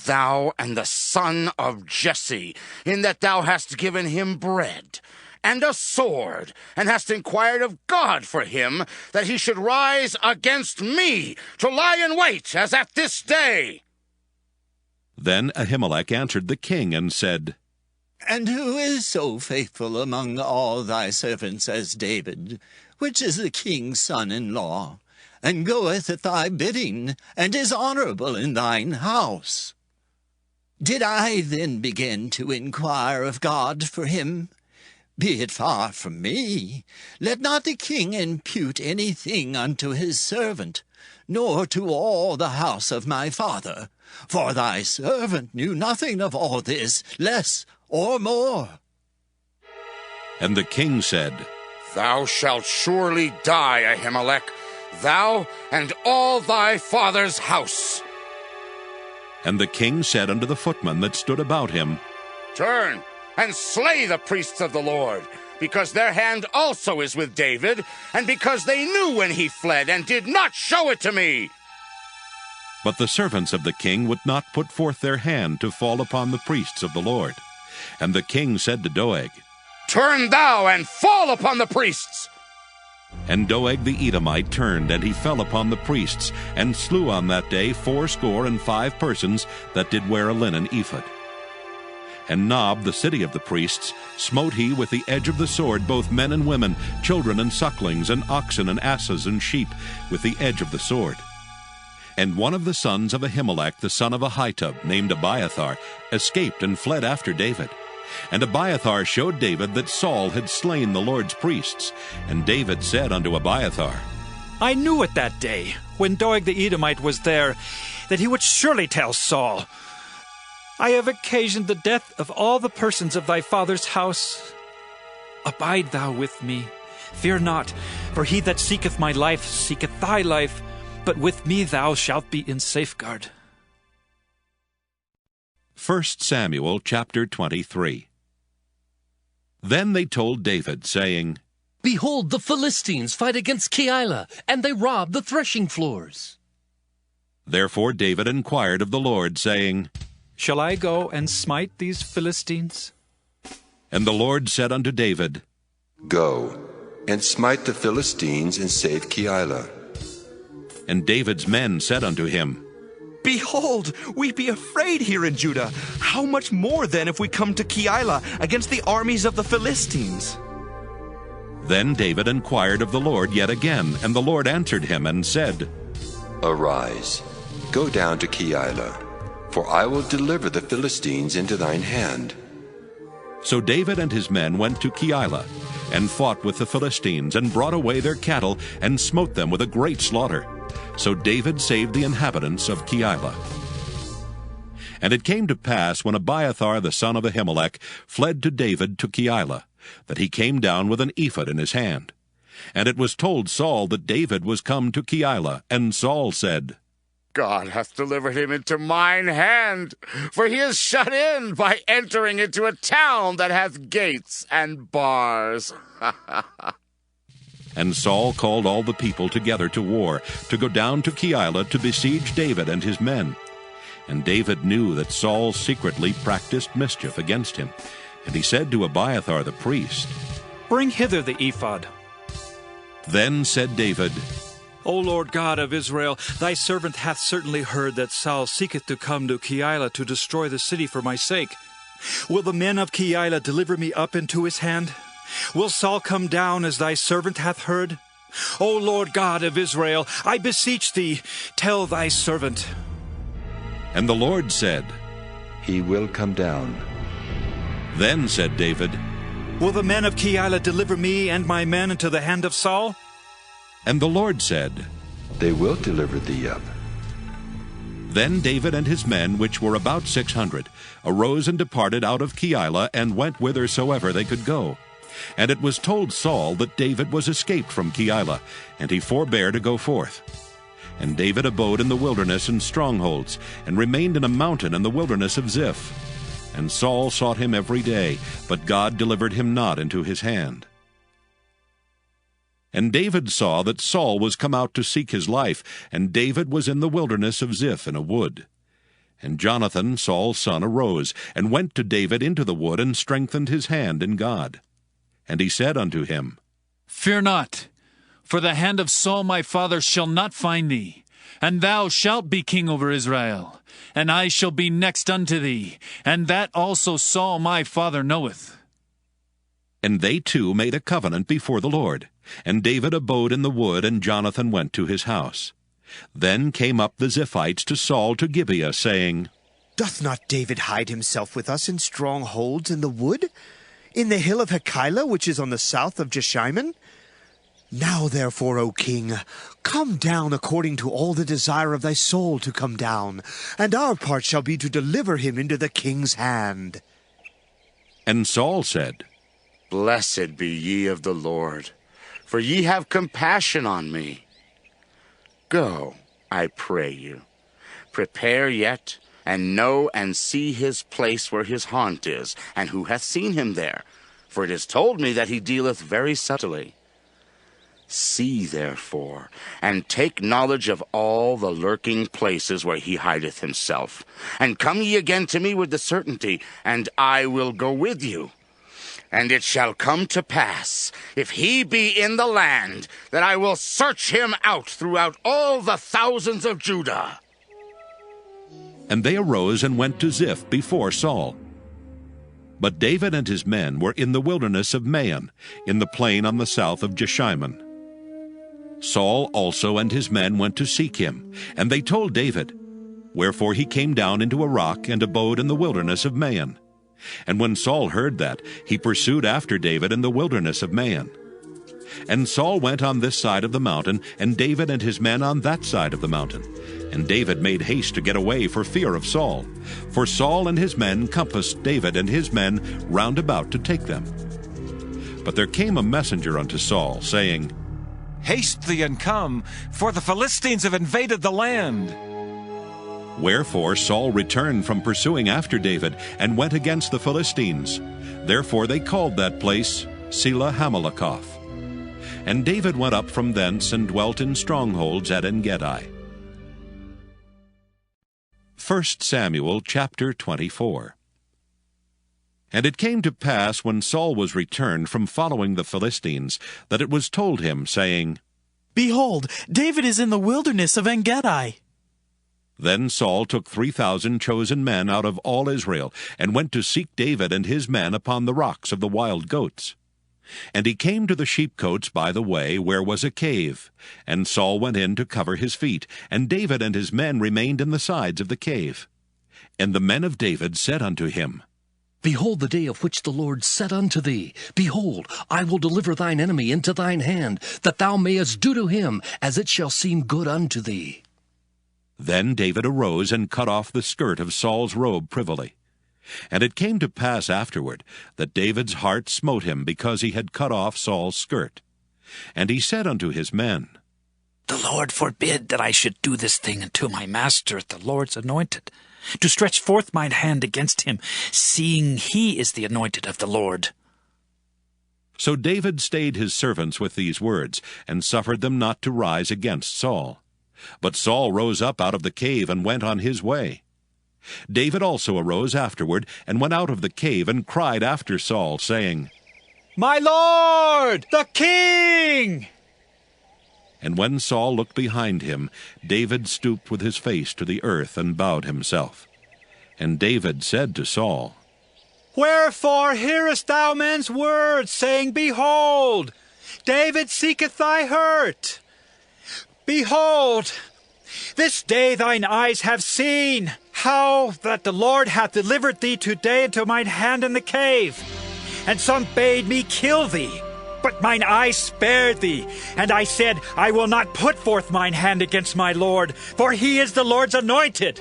thou and the son of Jesse, in that thou hast given him bread and a sword, and hast inquired of God for him, that he should rise against me, to lie in wait, as at this day? Then Ahimelech answered the king, and said, And who is so faithful among all thy servants as David, which is the king's son-in-law, and goeth at thy bidding, and is honorable in thine house? Did I then begin to inquire of God for him? be it far from me. Let not the king impute anything unto his servant, nor to all the house of my father. For thy servant knew nothing of all this, less or more. And the king said, Thou shalt surely die, Ahimelech, thou and all thy father's house. And the king said unto the footmen that stood about him, Turn and slay the priests of the Lord, because their hand also is with David, and because they knew when he fled, and did not show it to me. But the servants of the king would not put forth their hand to fall upon the priests of the Lord. And the king said to Doeg, Turn thou and fall upon the priests. And Doeg the Edomite turned, and he fell upon the priests, and slew on that day 75 persons that did wear a linen ephod. And Nob, the city of the priests, smote he with the edge of the sword both men and women, children and sucklings, and oxen and asses and sheep, with the edge of the sword. And one of the sons of Ahimelech, the son of Ahitub, named Abiathar, escaped and fled after David. And Abiathar showed David that Saul had slain the Lord's priests. And David said unto Abiathar, I knew it that day, when Doeg the Edomite was there, that he would surely tell Saul, I have occasioned the death of all the persons of thy father's house. Abide thou with me. Fear not, for he that seeketh my life seeketh thy life, but with me thou shalt be in safeguard. 1 Samuel chapter 23. Then they told David, saying, Behold, the Philistines fight against Keilah, and they rob the threshing floors. Therefore David inquired of the Lord, saying, Shall I go and smite these Philistines? And the Lord said unto David, Go, and smite the Philistines, and save Keilah. And David's men said unto him, Behold, we be afraid here in Judah. How much more then if we come to Keilah against the armies of the Philistines? Then David inquired of the Lord yet again, and the Lord answered him and said, Arise, go down to Keilah, for I will deliver the Philistines into thine hand. So David and his men went to Keilah, and fought with the Philistines, and brought away their cattle, and smote them with a great slaughter. So David saved the inhabitants of Keilah. And it came to pass, when Abiathar the son of Ahimelech fled to David to Keilah, that he came down with an ephod in his hand. And it was told Saul that David was come to Keilah, and Saul said, God hath delivered him into mine hand, for he is shut in by entering into a town that hath gates and bars. And Saul called all the people together to war, to go down to Keilah to besiege David and his men. And David knew that Saul secretly practiced mischief against him. And he said to Abiathar the priest, Bring hither the ephod. Then said David, O Lord God of Israel, thy servant hath certainly heard that Saul seeketh to come to Keilah to destroy the city for my sake. Will the men of Keilah deliver me up into his hand? Will Saul come down as thy servant hath heard? O Lord God of Israel, I beseech thee, tell thy servant. And the Lord said, He will come down. Then said David, Will the men of Keilah deliver me and my men into the hand of Saul? And the Lord said, They will deliver thee up. Then David and his men, which were about 600, arose and departed out of Keilah, and went whithersoever they could go. And it was told Saul that David was escaped from Keilah, and he forbare to go forth. And David abode in the wilderness in strongholds, and remained in a mountain in the wilderness of Ziph. And Saul sought him every day, but God delivered him not into his hand. And David saw that Saul was come out to seek his life, and David was in the wilderness of Ziph in a wood. And Jonathan, Saul's son, arose, and went to David into the wood, and strengthened his hand in God. And he said unto him, Fear not, for the hand of Saul my father shall not find thee, and thou shalt be king over Israel, and I shall be next unto thee, and that also Saul my father knoweth. And they two made a covenant before the Lord. And David abode in the wood, and Jonathan went to his house. Then came up the Ziphites to Saul to Gibeah, saying, Doth not David hide himself with us in strongholds in the wood? In the hill of Hachilah, which is on the south of Jeshimon? Now therefore, O king, come down according to all the desire of thy soul to come down, and our part shall be to deliver him into the king's hand. And Saul said, Blessed be ye of the Lord, for ye have compassion on me. Go, I pray you, prepare yet, and know and see his place where his haunt is, and who hath seen him there, for it is told me that he dealeth very subtly. See, therefore, and take knowledge of all the lurking places where he hideth himself. And come ye again to me with the certainty, and I will go with you. And it shall come to pass, if he be in the land, that I will search him out throughout all the thousands of Judah. And they arose and went to Ziph before Saul. But David and his men were in the wilderness of Maon, in the plain on the south of Jeshimon. Saul also and his men went to seek him, and they told David. Wherefore he came down into a rock and abode in the wilderness of Maon. And when Saul heard that, he pursued after David in the wilderness of Maon. And Saul went on this side of the mountain, and David and his men on that side of the mountain. And David made haste to get away for fear of Saul. For Saul and his men compassed David and his men round about to take them. But there came a messenger unto Saul, saying, Haste thee and come, for the Philistines have invaded the land. Wherefore Saul returned from pursuing after David, and went against the Philistines. Therefore they called that place Selah Hamalekoth. And David went up from thence, and dwelt in strongholds at En-gedi. 1 Samuel chapter 24. And it came to pass, when Saul was returned from following the Philistines, that it was told him, saying, Behold, David is in the wilderness of En-gedi. Then Saul took 3,000 chosen men out of all Israel, and went to seek David and his men upon the rocks of the wild goats. And he came to the sheepcotes by the way, where was a cave. And Saul went in to cover his feet, and David and his men remained in the sides of the cave. And the men of David said unto him, Behold the day of which the Lord said unto thee, Behold, I will deliver thine enemy into thine hand, that thou mayest do to him as it shall seem good unto thee. Then David arose and cut off the skirt of Saul's robe privily. And it came to pass afterward that David's heart smote him because he had cut off Saul's skirt. And he said unto his men, The Lord forbid that I should do this thing unto my master, the Lord's anointed, to stretch forth mine hand against him, seeing he is the anointed of the Lord. So David stayed his servants with these words, and suffered them not to rise against Saul. But Saul rose up out of the cave, and went on his way. David also arose afterward, and went out of the cave, and cried after Saul, saying, My lord, the king! And when Saul looked behind him, David stooped with his face to the earth, and bowed himself. And David said to Saul, Wherefore hearest thou men's words, saying, Behold, David seeketh thy hurt? Behold, this day thine eyes have seen how that the Lord hath delivered thee today into mine hand in the cave. And some bade me kill thee, but mine eyes spared thee. And I said, I will not put forth mine hand against my Lord, for he is the Lord's anointed.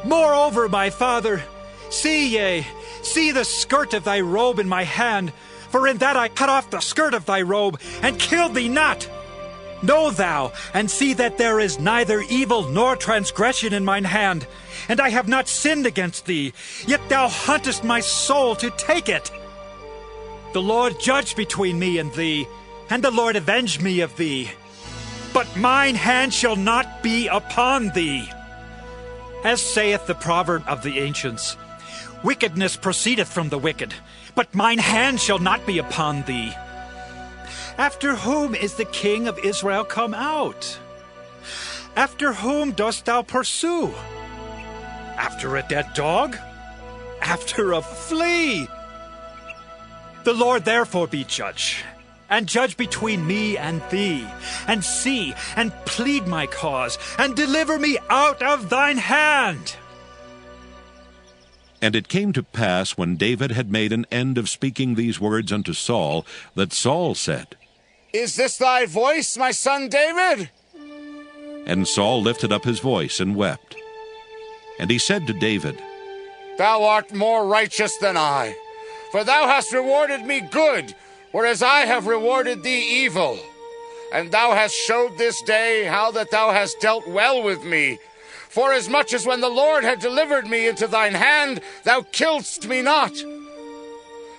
Moreover, my father, see the skirt of thy robe in my hand, for in that I cut off the skirt of thy robe, and killed thee not. Know thou, and see that there is neither evil nor transgression in mine hand, and I have not sinned against thee, yet thou huntest my soul to take it. The Lord judge between me and thee, and the Lord avenge me of thee. But mine hand shall not be upon thee. As saith the proverb of the ancients, Wickedness proceedeth from the wicked, but mine hand shall not be upon thee. After whom is the king of Israel come out? After whom dost thou pursue? After a dead dog? After a flea? The Lord therefore be judge, and judge between me and thee, and see, and plead my cause, and deliver me out of thine hand. And it came to pass, when David had made an end of speaking these words unto Saul, that Saul said, Is this thy voice, my son David? And Saul lifted up his voice and wept. And he said to David, Thou art more righteous than I, for thou hast rewarded me good, whereas I have rewarded thee evil. And thou hast showed this day how that thou hast dealt well with me. Forasmuch as when the Lord had delivered me into thine hand, thou killedst me not.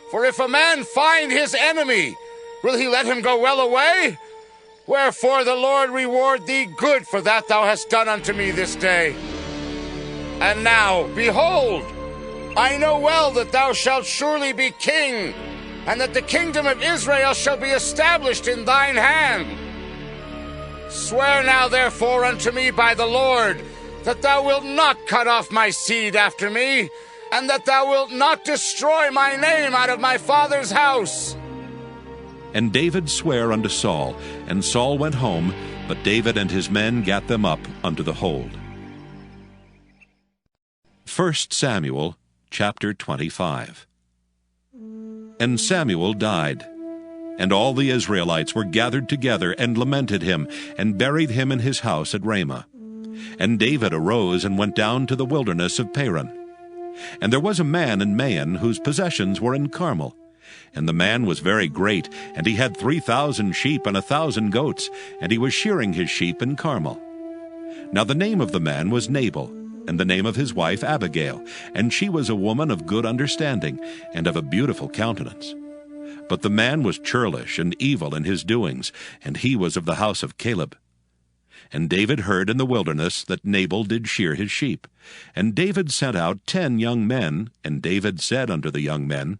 For if a man find his enemy, will he let him go well away? Wherefore the Lord reward thee good for that thou hast done unto me this day. And now, behold, I know well that thou shalt surely be king, and that the kingdom of Israel shall be established in thine hand. Swear now therefore unto me by the Lord, that thou wilt not cut off my seed after me, and that thou wilt not destroy my name out of my father's house. And David sware unto Saul, and Saul went home, but David and his men gat them up unto the hold. 1 Samuel chapter 25. And Samuel died, and all the Israelites were gathered together, and lamented him, and buried him in his house at Ramah. And David arose and went down to the wilderness of Paran. And there was a man in Maon whose possessions were in Carmel. And the man was very great, and he had 3,000 sheep and 1,000 goats, and he was shearing his sheep in Carmel. Now the name of the man was Nabal, and the name of his wife Abigail, and she was a woman of good understanding, and of a beautiful countenance. But the man was churlish and evil in his doings, and he was of the house of Caleb. And David heard in the wilderness that Nabal did shear his sheep. And David sent out 10 young men, and David said unto the young men,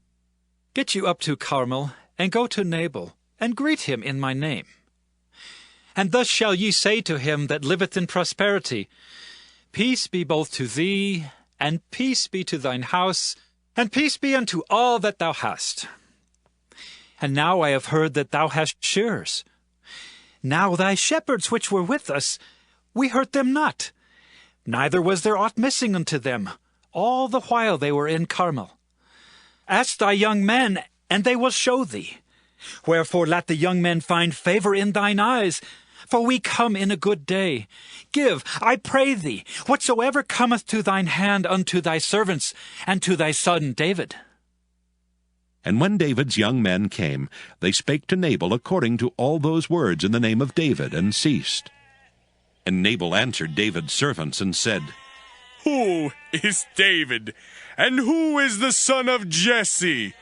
Get you up to Carmel, and go to Nabal, and greet him in my name. And thus shall ye say to him that liveth in prosperity, Peace be both to thee, and peace be to thine house, and peace be unto all that thou hast. And now I have heard that thou hast shearers. Now thy shepherds which were with us, we hurt them not, neither was there aught missing unto them, all the while they were in Carmel. Ask thy young men, and they will show thee. Wherefore let the young men find favor in thine eyes, for we come in a good day. Give, I pray thee, whatsoever cometh to thine hand unto thy servants, and to thy son David. And when David's young men came, they spake to Nabal according to all those words in the name of David, and ceased. And Nabal answered David's servants, and said, Who is David, and who is the son of Jesse?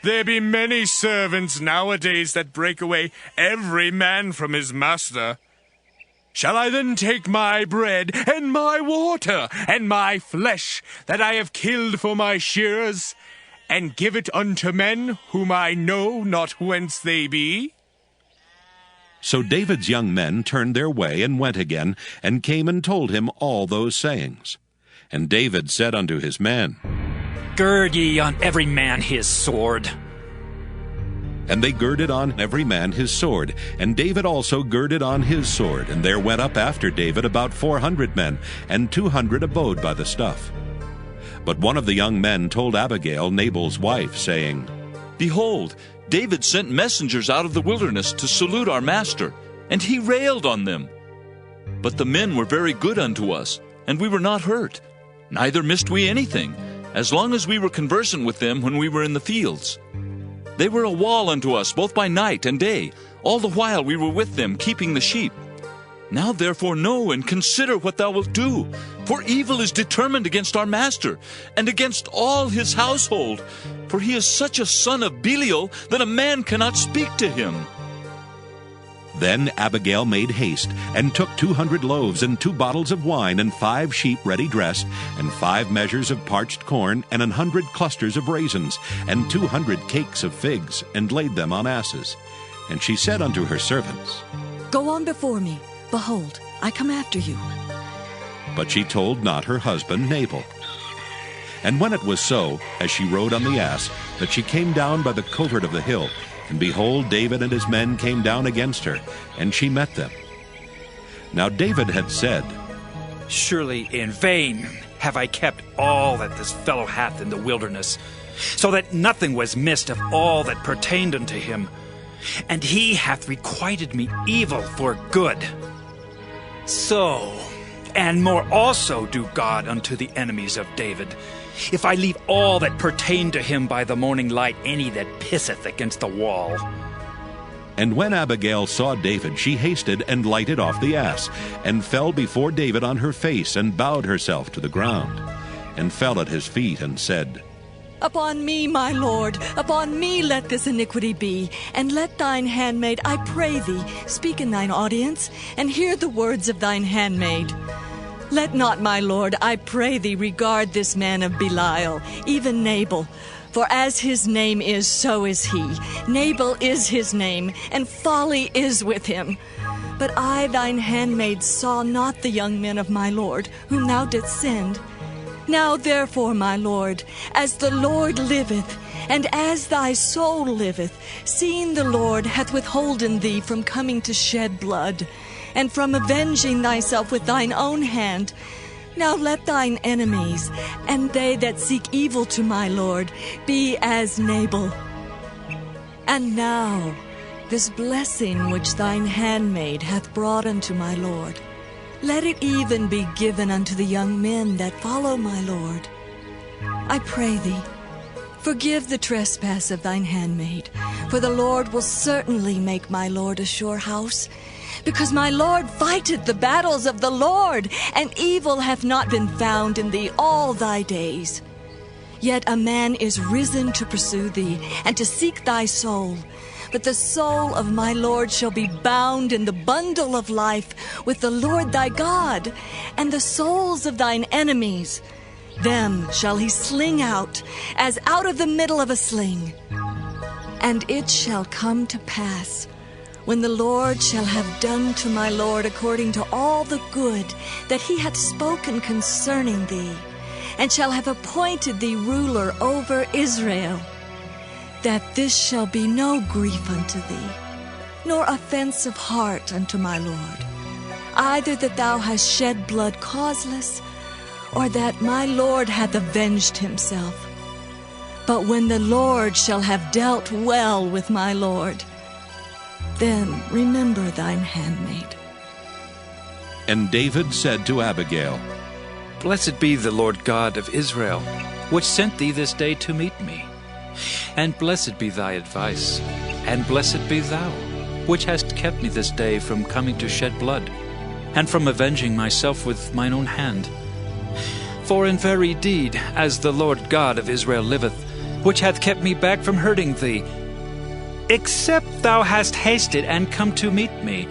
There be many servants nowadays that break away every man from his master. Shall I then take my bread, and my water, and my flesh, that I have killed for my shearers, and give it unto men whom I know not whence they be? So David's young men turned their way, and went again, and came and told him all those sayings. And David said unto his men, Gird ye on every man his sword. And they girded on every man his sword, and David also girded on his sword. And there went up after David about 400 men, and 200 abode by the stuff. But one of the young men told Abigail, Nabal's wife, saying, Behold, David sent messengers out of the wilderness to salute our master, and he railed on them. But the men were very good unto us, and we were not hurt, neither missed we anything, as long as we were conversant with them when we were in the fields. They were a wall unto us both by night and day, all the while we were with them, keeping the sheep. Now therefore know and consider what thou wilt do, for evil is determined against our master, and against all his household, for he is such a son of Belial that a man cannot speak to him. Then Abigail made haste, and took 200 loaves, and 2 bottles of wine, and 5 sheep ready dressed, and 5 measures of parched corn, and 100 clusters of raisins, and 200 cakes of figs, and laid them on asses. And she said unto her servants, Go on before me. Behold, I come after you. But she told not her husband Nabal. And when it was so, as she rode on the ass, that she came down by the covert of the hill, and behold, David and his men came down against her, and she met them. Now David had said, Surely in vain have I kept all that this fellow hath in the wilderness, so that nothing was missed of all that pertained unto him. And he hath requited me evil for good. So, and more also do God unto the enemies of David, if I leave all that pertain to him by the morning light any that pisseth against the wall. And when Abigail saw David, she hasted and lighted off the ass, and fell before David on her face, and bowed herself to the ground, and fell at his feet, and said, Upon me, my lord, upon me let this iniquity be, and let thine handmaid, I pray thee, speak in thine audience, and hear the words of thine handmaid. Let not, my lord, I pray thee, regard this man of Belial, even Nabal. For as his name is, so is he. Nabal is his name, and folly is with him. But I, thine handmaid, saw not the young men of my lord, whom thou didst send. Now therefore, my lord, as the Lord liveth, and as thy soul liveth, seeing the Lord hath withholden thee from coming to shed blood, and from avenging thyself with thine own hand, now let thine enemies, and they that seek evil to my lord, be as Nabal. And now this blessing which thine handmaid hath brought unto my lord, let it even be given unto the young men that follow my lord. I pray thee, forgive the trespass of thine handmaid, for the Lord will certainly make my lord a sure house, because my lord fighteth the battles of the Lord, and evil hath not been found in thee all thy days. Yet a man is risen to pursue thee, and to seek thy soul. But the soul of my Lord shall be bound in the bundle of life with the Lord thy God, and the souls of thine enemies, them shall he sling out, as out of the middle of a sling. And it shall come to pass, when the Lord shall have done to my Lord according to all the good that he hath spoken concerning thee, and shall have appointed thee ruler over Israel, that this shall be no grief unto thee, nor offense of heart unto my Lord, either that thou hast shed blood causeless, or that my Lord hath avenged himself. But when the Lord shall have dealt well with my Lord, then remember thine handmaid. And David said to Abigail, Blessed be the Lord God of Israel, which sent thee this day to meet me. And blessed be thy advice, and blessed be thou, which hast kept me this day from coming to shed blood, and from avenging myself with mine own hand. For in very deed, as the Lord God of Israel liveth, which hath kept me back from hurting thee, except thou hast hasted and come to meet me,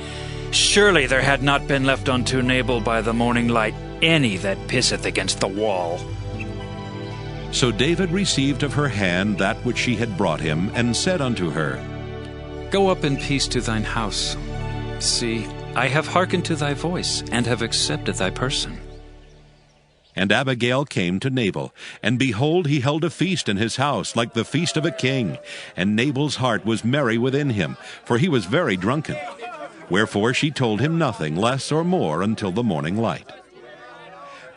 surely there had not been left unto Nabal by the morning light any that pisseth against the wall. So David received of her hand that which she had brought him, and said unto her, Go up in peace to thine house. See, I have hearkened to thy voice, and have accepted thy person. And Abigail came to Nabal, and behold, he held a feast in his house, like the feast of a king. And Nabal's heart was merry within him, for he was very drunken. Wherefore she told him nothing less or more until the morning light.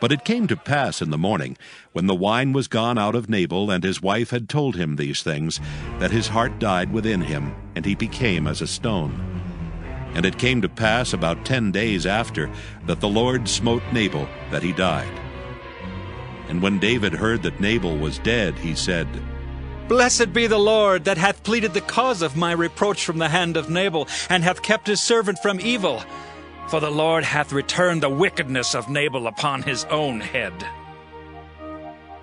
But it came to pass in the morning, when the wine was gone out of Nabal, and his wife had told him these things, that his heart died within him, and he became as a stone. And it came to pass about 10 days after, that the Lord smote Nabal, that he died. And when David heard that Nabal was dead, he said, Blessed be the Lord, that hath pleaded the cause of my reproach from the hand of Nabal, and hath kept his servant from evil. For the Lord hath returned the wickedness of Nabal upon his own head.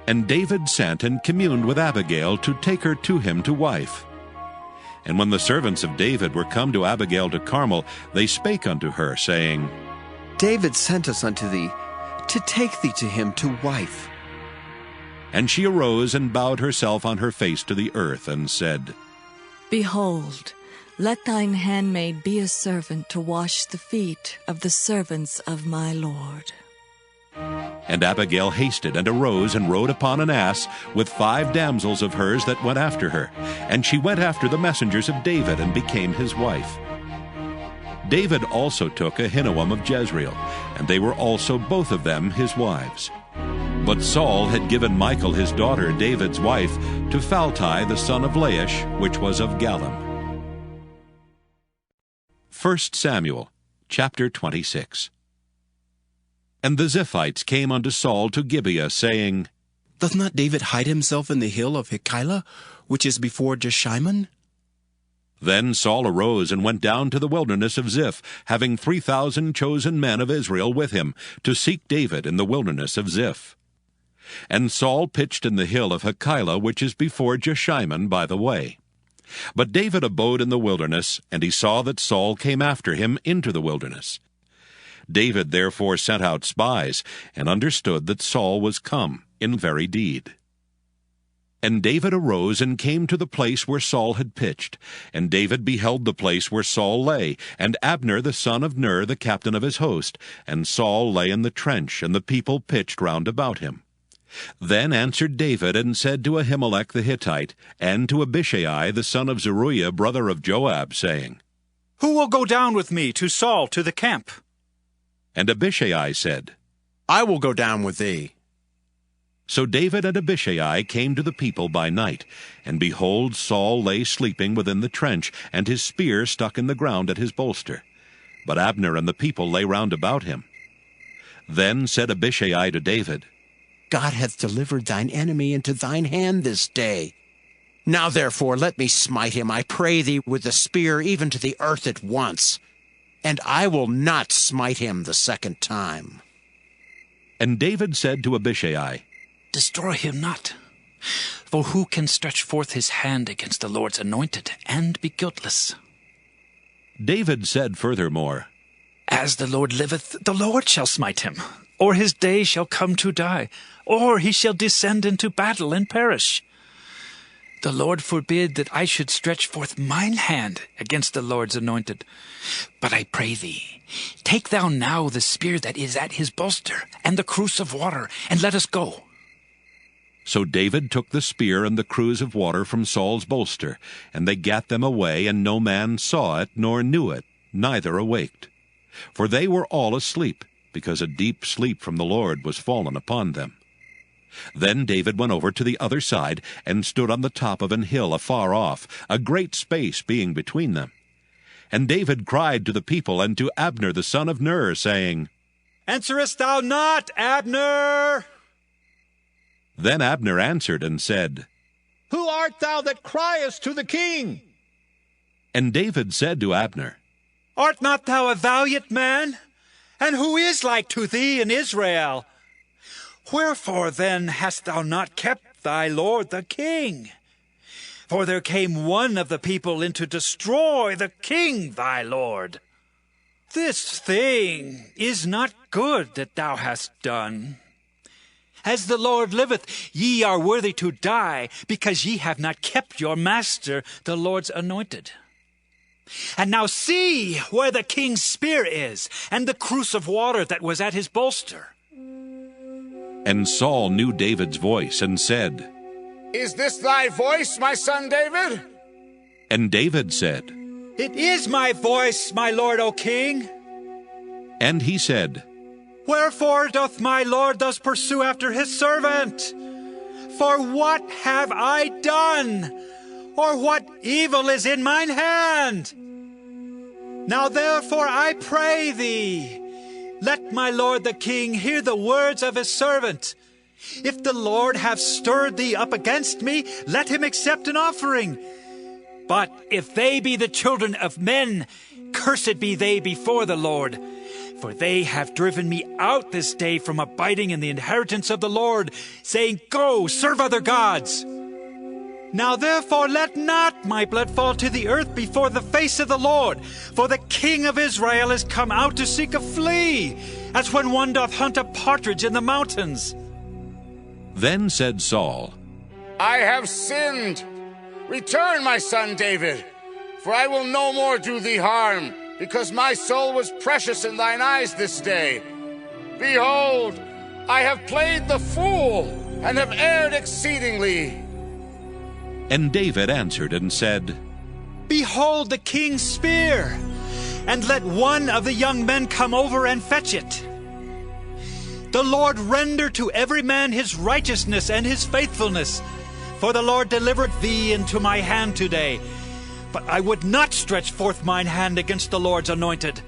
And David sent and communed with Abigail to take her to him to wife. And when the servants of David were come to Abigail to Carmel, they spake unto her, saying, David sent us unto thee, to take thee to him to wife. And she arose and bowed herself on her face to the earth, and said, Behold, let thine handmaid be a servant to wash the feet of the servants of my Lord. And Abigail hasted and arose and rode upon an ass with 5 damsels of hers that went after her. And she went after the messengers of David, and became his wife. David also took Ahinoam of Jezreel, and they were also both of them his wives. But Saul had given Michal his daughter, David's wife, to Phalti the son of Laish, which was of Gallim. 1 Samuel chapter 26. And the Ziphites came unto Saul to Gibeah, saying, Doth not David hide himself in the hill of Hachilah, which is before Jeshimon? Then Saul arose and went down to the wilderness of Ziph, having 3,000 chosen men of Israel with him, to seek David in the wilderness of Ziph. And Saul pitched in the hill of Hachilah, which is before Jeshimon by the way. But David abode in the wilderness, and he saw that Saul came after him into the wilderness. David therefore sent out spies, and understood that Saul was come in very deed. And David arose and came to the place where Saul had pitched. And David beheld the place where Saul lay, and Abner the son of Ner the captain of his host. And Saul lay in the trench, and the people pitched round about him. Then answered David, and said to Ahimelech the Hittite, and to Abishai the son of Zeruiah, brother of Joab, saying, Who will go down with me to Saul to the camp? And Abishai said, I will go down with thee. So David and Abishai came to the people by night, and behold, Saul lay sleeping within the trench, and his spear stuck in the ground at his bolster. But Abner and the people lay round about him. Then said Abishai to David, God hath delivered thine enemy into thine hand this day. Now therefore let me smite him, I pray thee, with the spear even to the earth at once, and I will not smite him the second time. And David said to Abishai, Destroy him not. For who can stretch forth his hand against the Lord's anointed and be guiltless? David said furthermore, As the Lord liveth, the Lord shall smite him, or his day shall come to die, or he shall descend into battle and perish. The Lord forbid that I should stretch forth mine hand against the Lord's anointed. But I pray thee, take thou now the spear that is at his bolster, and the cruse of water, and let us go. So David took the spear and the cruse of water from Saul's bolster, and they gat them away, and no man saw it, nor knew it, neither awaked. For they were all asleep, because a deep sleep from the Lord was fallen upon them. Then David went over to the other side, and stood on the top of an hill afar off, a great space being between them. And David cried to the people and to Abner the son of Ner, saying, Answerest thou not, Abner? Then Abner answered and said, Who art thou that criest to the king? And David said to Abner, Art not thou a valiant man? And who is like to thee in Israel? Wherefore then hast thou not kept thy lord the king? For there came one of the people in to destroy the king thy lord. This thing is not good that thou hast done. As the Lord liveth, ye are worthy to die, because ye have not kept your master, the Lord's anointed. And now see where the king's spear is, and the cruse of water that was at his bolster. And Saul knew David's voice, and said, Is this thy voice, my son David? And David said, It is my voice, my lord, O king. And he said, Wherefore doth my lord thus pursue after his servant? For what have I done? Or what evil is in mine hand? Now therefore I pray thee, let my lord the king hear the words of his servant. If the Lord have stirred thee up against me, let him accept an offering. But if they be the children of men, cursed be they before the Lord. For they have driven me out this day from abiding in the inheritance of the Lord, saying, Go, serve other gods. Now therefore let not my blood fall to the earth before the face of the Lord, for the king of Israel is come out to seek a flea, as when one doth hunt a partridge in the mountains. Then said Saul, I have sinned. Return, my son David, for I will no more do thee harm, because my soul was precious in thine eyes this day. Behold, I have played the fool, and have erred exceedingly. And David answered and said, Behold the king's spear, and let one of the young men come over and fetch it. The Lord render to every man his righteousness and his faithfulness. For the Lord delivered thee into my hand today. But I would not stretch forth mine hand against the Lord's anointed.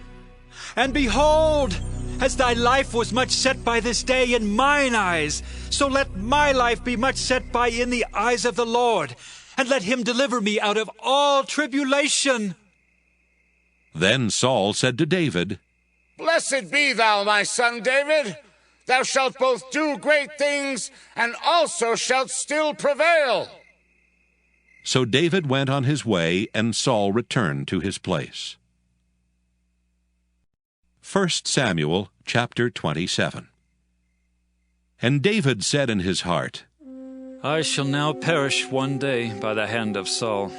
And behold, as thy life was much set by this day in mine eyes, so let my life be much set by in the eyes of the Lord, and let him deliver me out of all tribulation. Then Saul said to David, Blessed be thou, my son David. Thou shalt both do great things, and also shalt still prevail. So David went on his way, and Saul returned to his place. 1 Samuel chapter 27. And David said in his heart, I shall now perish one day by the hand of Saul.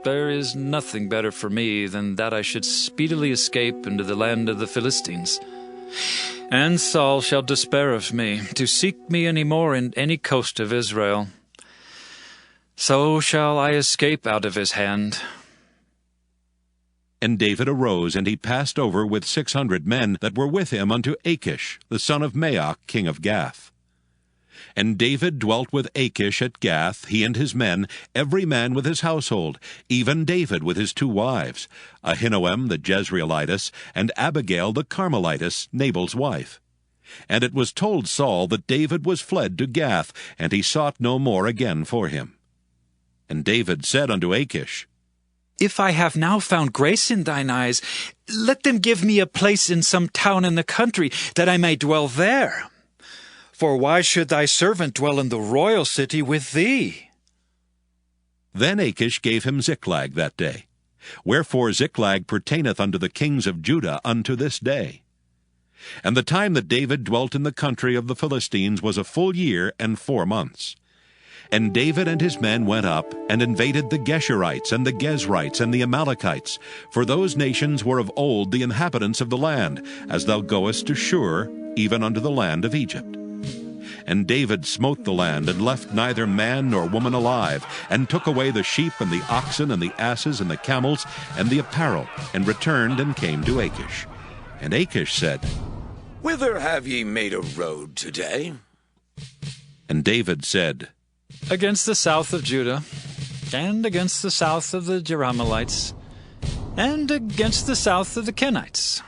There is nothing better for me than that I should speedily escape into the land of the Philistines. And Saul shall despair of me, to seek me any more in any coast of Israel. So shall I escape out of his hand. And David arose, and he passed over with 600 men that were with him unto Achish, the son of Maoch, king of Gath. And David dwelt with Achish at Gath, he and his men, every man with his household, even David with his 2 wives, Ahinoam the Jezreelitess, and Abigail the Carmelitess, Nabal's wife. And it was told Saul that David was fled to Gath, and he sought no more again for him. And David said unto Achish, If I have now found grace in thine eyes, let them give me a place in some town in the country, that I may dwell there. For why should thy servant dwell in the royal city with thee? Then Achish gave him Ziklag that day. Wherefore Ziklag pertaineth unto the kings of Judah unto this day. And the time that David dwelt in the country of the Philistines was a full year and 4 months. And David and his men went up, and invaded the Geshurites, and the Gezrites, and the Amalekites, for those nations were of old the inhabitants of the land, as thou goest to Shur, even unto the land of Egypt. And David smote the land, and left neither man nor woman alive, and took away the sheep, and the oxen, and the asses, and the camels, and the apparel, and returned and came to Achish. And Achish said, Whither have ye made a road today? And David said, Against the south of Judah, and against the south of the Jerahmeelites, and against the south of the Kenites.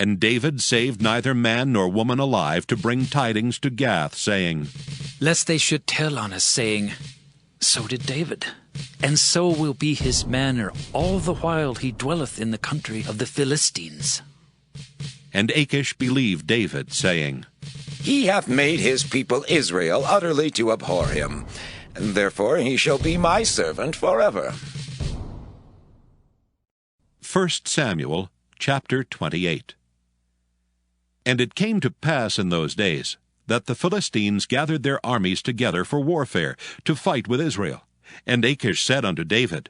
And David saved neither man nor woman alive to bring tidings to Gath, saying, Lest they should tell on us, saying, So did David, and so will be his manner all the while he dwelleth in the country of the Philistines. And Achish believed David, saying, He hath made his people Israel utterly to abhor him, and therefore he shall be my servant forever. 1 Samuel chapter 28. And it came to pass in those days that the Philistines gathered their armies together for warfare, to fight with Israel. And Achish said unto David,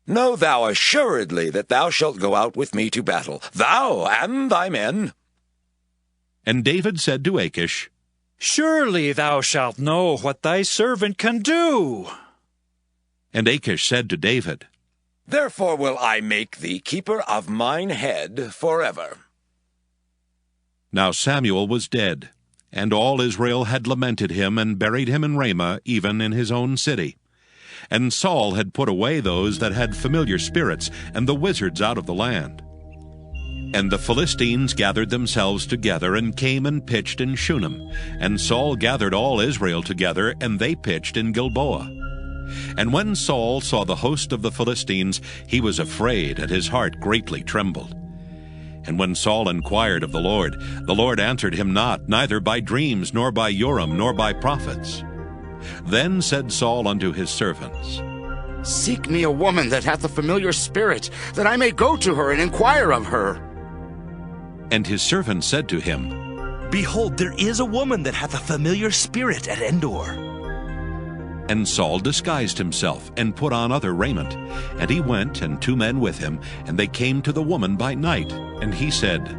Know thou assuredly that thou shalt go out with me to battle, thou and thy men. And David said to Achish, Surely thou shalt know what thy servant can do. And Achish said to David, Therefore will I make thee keeper of mine head forever. Now Samuel was dead, and all Israel had lamented him, and buried him in Ramah, even in his own city. And Saul had put away those that had familiar spirits, and the wizards out of the land. And the Philistines gathered themselves together, and came and pitched in Shunem. And Saul gathered all Israel together, and they pitched in Gilboa. And when Saul saw the host of the Philistines, he was afraid, and his heart greatly trembled. And when Saul inquired of the Lord answered him not, neither by dreams, nor by Urim, nor by prophets. Then said Saul unto his servants, Seek me a woman that hath a familiar spirit, that I may go to her and inquire of her. And his servants said to him, Behold, there is a woman that hath a familiar spirit at Endor. And Saul disguised himself, and put on other raiment. And he went, and 2 men with him, and they came to the woman by night. And he said,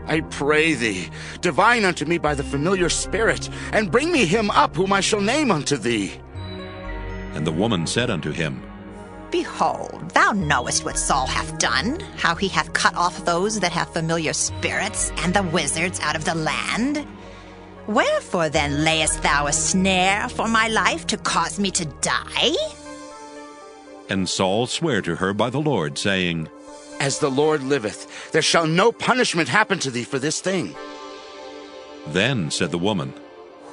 I pray thee, divine unto me by the familiar spirit, and bring me him up whom I shall name unto thee. And the woman said unto him, Behold, thou knowest what Saul hath done, how he hath cut off those that have familiar spirits, and the wizards out of the land. Wherefore then layest thou a snare for my life to cause me to die? And Saul sware to her by the Lord, saying, As the Lord liveth, there shall no punishment happen to thee for this thing. Then said the woman,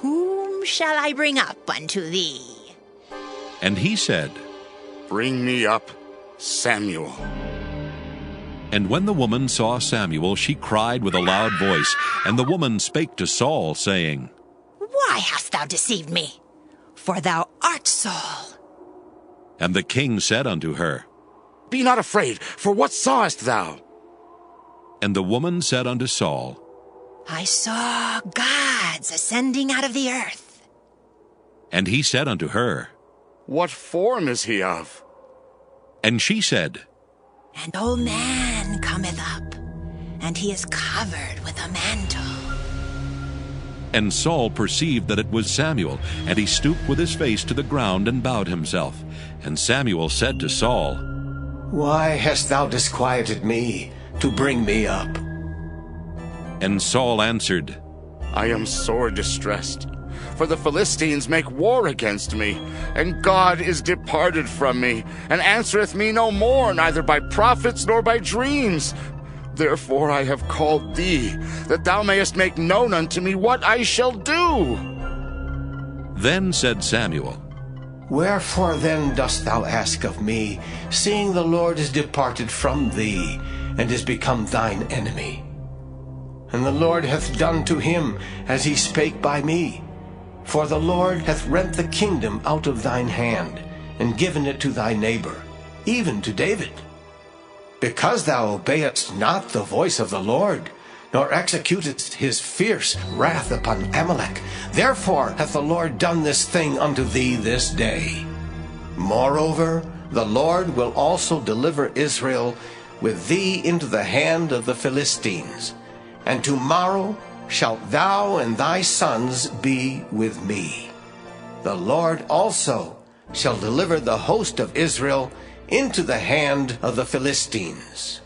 Whom shall I bring up unto thee? And he said, Bring me up Samuel. And when the woman saw Samuel, she cried with a loud voice. And the woman spake to Saul, saying, Why hast thou deceived me? For thou art Saul. And the king said unto her, Be not afraid, for what sawest thou? And the woman said unto Saul, I saw gods ascending out of the earth. And he said unto her, What form is he of? And she said, An old man cometh up, and he is covered with a mantle. And Saul perceived that it was Samuel, and he stooped with his face to the ground and bowed himself. And Samuel said to Saul, Why hast thou disquieted me to bring me up? And Saul answered, I am sore distressed, for the Philistines make war against me, and God is departed from me, and answereth me no more, neither by prophets nor by dreams. Therefore I have called thee, that thou mayest make known unto me what I shall do. Then said Samuel, Wherefore then dost thou ask of me, seeing the Lord is departed from thee, and is become thine enemy? And the Lord hath done to him as he spake by me. For the Lord hath rent the kingdom out of thine hand, and given it to thy neighbor, even to David. Because thou obeyedst not the voice of the Lord, nor executedst his fierce wrath upon Amalek, therefore hath the Lord done this thing unto thee this day. Moreover, the Lord will also deliver Israel with thee into the hand of the Philistines, and tomorrow shalt thou and thy sons be with me. The Lord also shall deliver the host of Israel into the hand of the Philistines.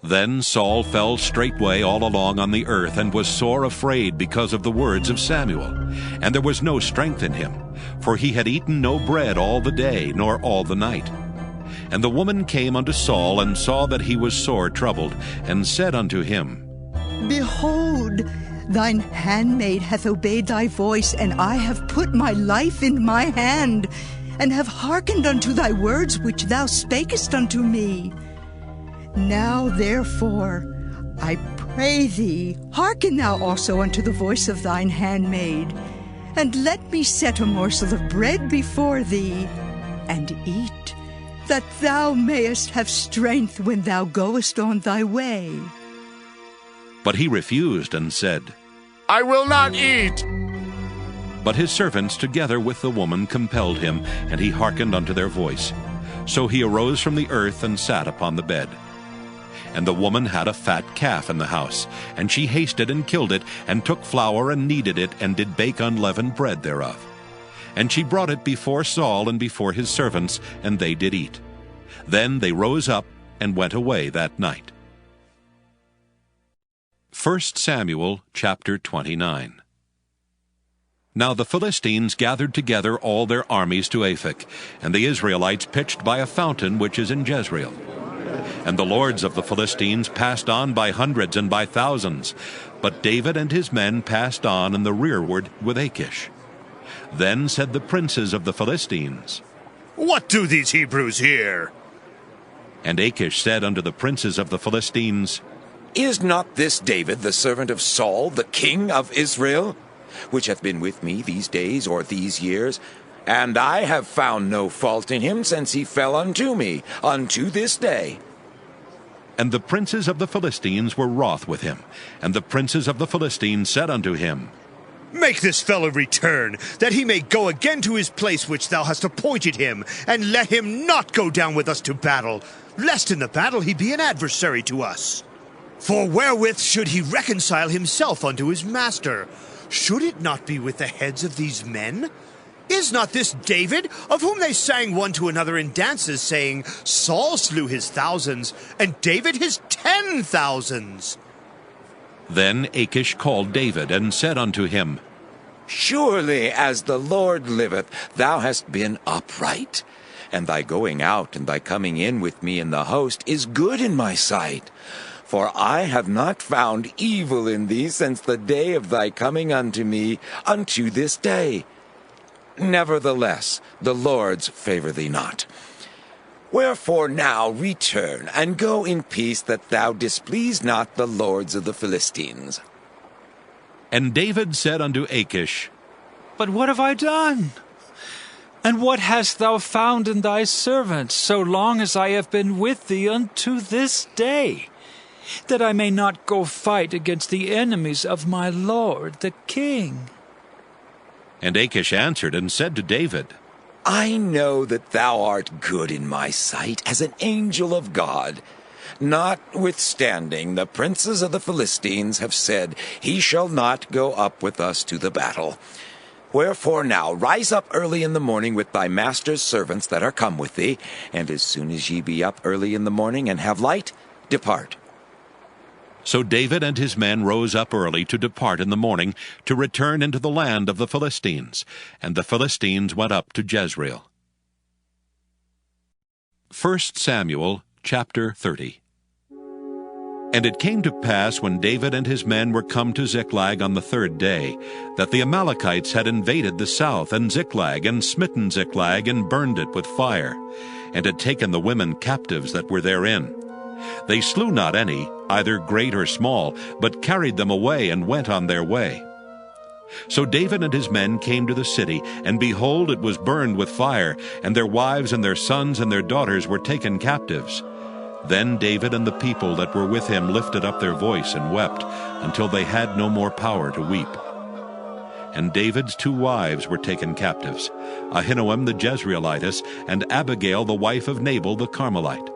Then Saul fell straightway all along on the earth, and was sore afraid because of the words of Samuel. And there was no strength in him, for he had eaten no bread all the day, nor all the night. And the woman came unto Saul, and saw that he was sore troubled, and said unto him, Behold, thine handmaid hath obeyed thy voice, and I have put my life in my hand, and have hearkened unto thy words which thou spakest unto me. Now therefore, I pray thee, hearken thou also unto the voice of thine handmaid, and let me set a morsel of bread before thee, and eat, that thou mayest have strength when thou goest on thy way. But he refused, and said, I will not eat. But his servants together with the woman compelled him, and he hearkened unto their voice. So he arose from the earth, and sat upon the bed. And the woman had a fat calf in the house, and she hasted and killed it, and took flour and kneaded it, and did bake unleavened bread thereof. And she brought it before Saul and before his servants, and they did eat. Then they rose up and went away that night. 1 Samuel chapter 29. Now the Philistines gathered together all their armies to Aphek, and the Israelites pitched by a fountain which is in Jezreel. And the lords of the Philistines passed on by hundreds and by thousands, but David and his men passed on in the rearward with Achish. Then said the princes of the Philistines, What do these Hebrews here? And Achish said unto the princes of the Philistines, Is not this David the servant of Saul, the king of Israel, which hath been with me these days or these years? And I have found no fault in him since he fell unto me, unto this day. And the princes of the Philistines were wroth with him. And the princes of the Philistines said unto him, Make this fellow return, that he may go again to his place which thou hast appointed him, and let him not go down with us to battle, lest in the battle he be an adversary to us. For wherewith should he reconcile himself unto his master? Should it not be with the heads of these men? Is not this David, of whom they sang one to another in dances, saying, Saul slew his thousands, and David his 10,000s? Then Achish called David, and said unto him, Surely as the Lord liveth, thou hast been upright, and thy going out and thy coming in with me in the host is good in my sight. For I have not found evil in thee since the day of thy coming unto me unto this day. Nevertheless, the Lord's favor thee not. Wherefore now return, and go in peace, that thou displease not the lords of the Philistines. And David said unto Achish, But what have I done? And what hast thou found in thy servant, so long as I have been with thee unto this day, that I may not go fight against the enemies of my lord the king? And Achish answered and said to David, I know that thou art good in my sight as an angel of God. Notwithstanding, the princes of the Philistines have said, He shall not go up with us to the battle. Wherefore now rise up early in the morning with thy master's servants that are come with thee, and as soon as ye be up early in the morning and have light, depart. So David and his men rose up early to depart in the morning, to return into the land of the Philistines. And the Philistines went up to Jezreel. 1 Samuel chapter 30. And it came to pass, when David and his men were come to Ziklag on the 3rd day, that the Amalekites had invaded the south and Ziklag, and smitten Ziklag, and burned it with fire, and had taken the women captives that were therein. They slew not any, either great or small, but carried them away, and went on their way. So David and his men came to the city, and behold, it was burned with fire, and their wives and their sons and their daughters were taken captives. Then David and the people that were with him lifted up their voice and wept, until they had no more power to weep. And David's 2 wives were taken captives, Ahinoam the Jezreelitess, and Abigail the wife of Nabal the Carmelite.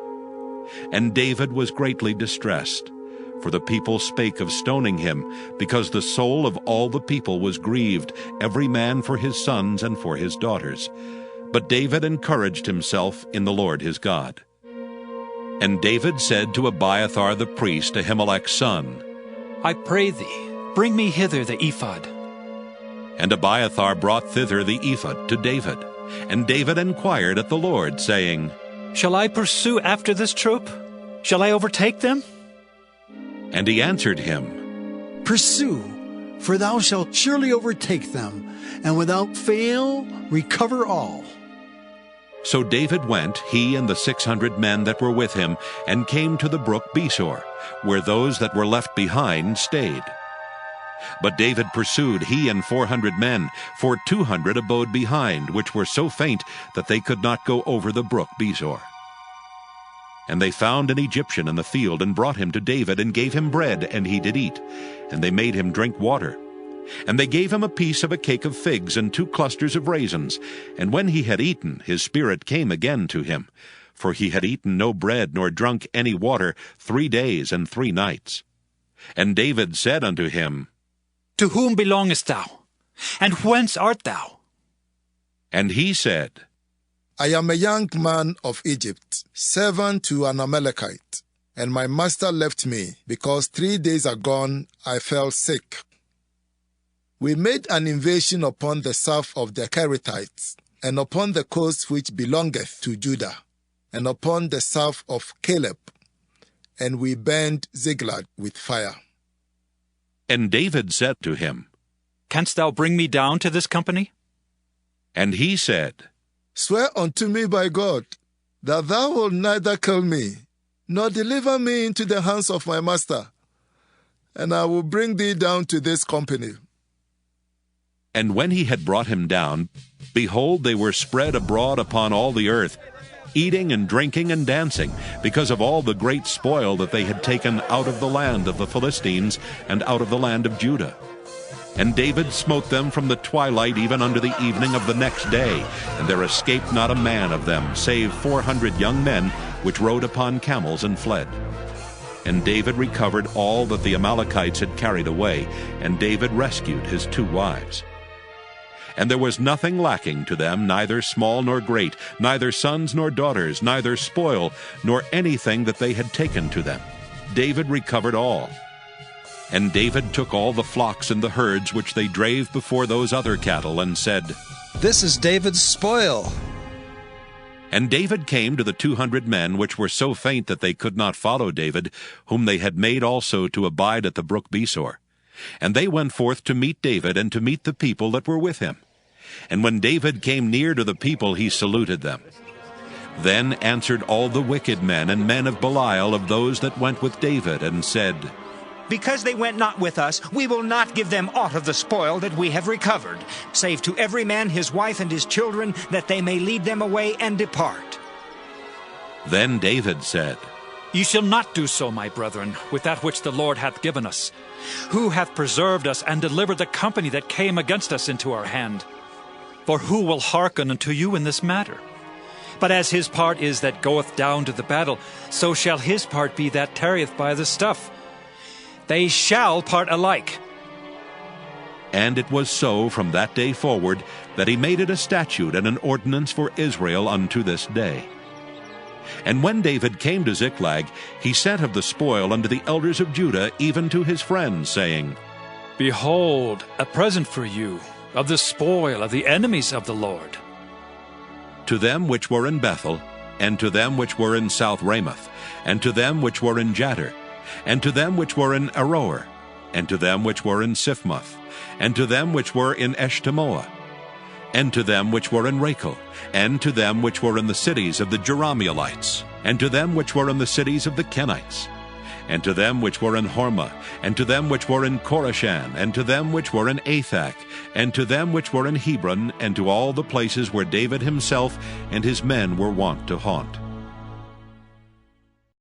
And David was greatly distressed, for the people spake of stoning him, because the soul of all the people was grieved, every man for his sons and for his daughters. But David encouraged himself in the Lord his God. And David said to Abiathar the priest, Ahimelech's son, I pray thee, bring me hither the ephod. And Abiathar brought thither the ephod to David. And David inquired at the Lord, saying, Shall I pursue after this troop? Shall I overtake them? And he answered him, Pursue, for thou shalt surely overtake them, and without fail recover all. So David went, he and the 600 men that were with him, and came to the brook Besor, where those that were left behind stayed. But David pursued, he and 400 men, for 200 abode behind, which were so faint that they could not go over the brook Besor. And they found an Egyptian in the field, and brought him to David, and gave him bread, and he did eat. And they made him drink water. And they gave him a piece of a cake of figs, and 2 clusters of raisins. And when he had eaten, his spirit came again to him, for he had eaten no bread, nor drunk any water 3 days and 3 nights. And David said unto him, To whom belongest thou? And whence art thou? And he said, I am a young man of Egypt, servant to an Amalekite, and my master left me, because 3 days agone I fell sick. We made an invasion upon the south of the Kerethites, and upon the coast which belongeth to Judah, and upon the south of Caleb, and we burned Ziklag with fire. And David said to him, Canst thou bring me down to this company? And he said, Swear unto me by God, that thou wilt neither kill me, nor deliver me into the hands of my master, and I will bring thee down to this company. And when he had brought him down, behold, they were spread abroad upon all the earth, eating and drinking and dancing, because of all the great spoil that they had taken out of the land of the Philistines and out of the land of Judah. And David smote them from the twilight even unto the evening of the next day, and there escaped not a man of them, save 400 young men, which rode upon camels and fled. And David recovered all that the Amalekites had carried away, and David rescued his 2 wives. And there was nothing lacking to them, neither small nor great, neither sons nor daughters, neither spoil, nor anything that they had taken to them. David recovered all. And David took all the flocks and the herds which they drave before those other cattle, and said, This is David's spoil. And David came to the 200 men which were so faint that they could not follow David, whom they had made also to abide at the brook Besor. And they went forth to meet David, and to meet the people that were with him. And when David came near to the people, he saluted them. Then answered all the wicked men and men of Belial of those that went with David, and said, Because they went not with us, we will not give them aught of the spoil that we have recovered, save to every man his wife and his children, that they may lead them away and depart. Then David said, Ye shall not do so, my brethren, with that which the Lord hath given us. Who hath preserved us and delivered the company that came against us into our hand? For who will hearken unto you in this matter? But as his part is that goeth down to the battle, so shall his part be that tarrieth by the stuff. They shall part alike. And it was so from that day forward, that he made it a statute and an ordinance for Israel unto this day. And when David came to Ziklag, he sent of the spoil unto the elders of Judah, even to his friends, saying, Behold, a present for you, of the spoil of the enemies of the Lord. To them which were in Bethel, and to them which were in South Ramoth, and to them which were in Jattir, and to them which were in Aroer, and to them which were in Siphmoth, and to them which were in Eshtemoa, and to them which were in Rachel, and to them which were in the cities of the Jerahmeelites, and to them which were in the cities of the Kenites, and to them which were in Hormah, and to them which were in Korashan, and to them which were in Athak, and to them which were in Hebron, and to all the places where David himself and his men were wont to haunt.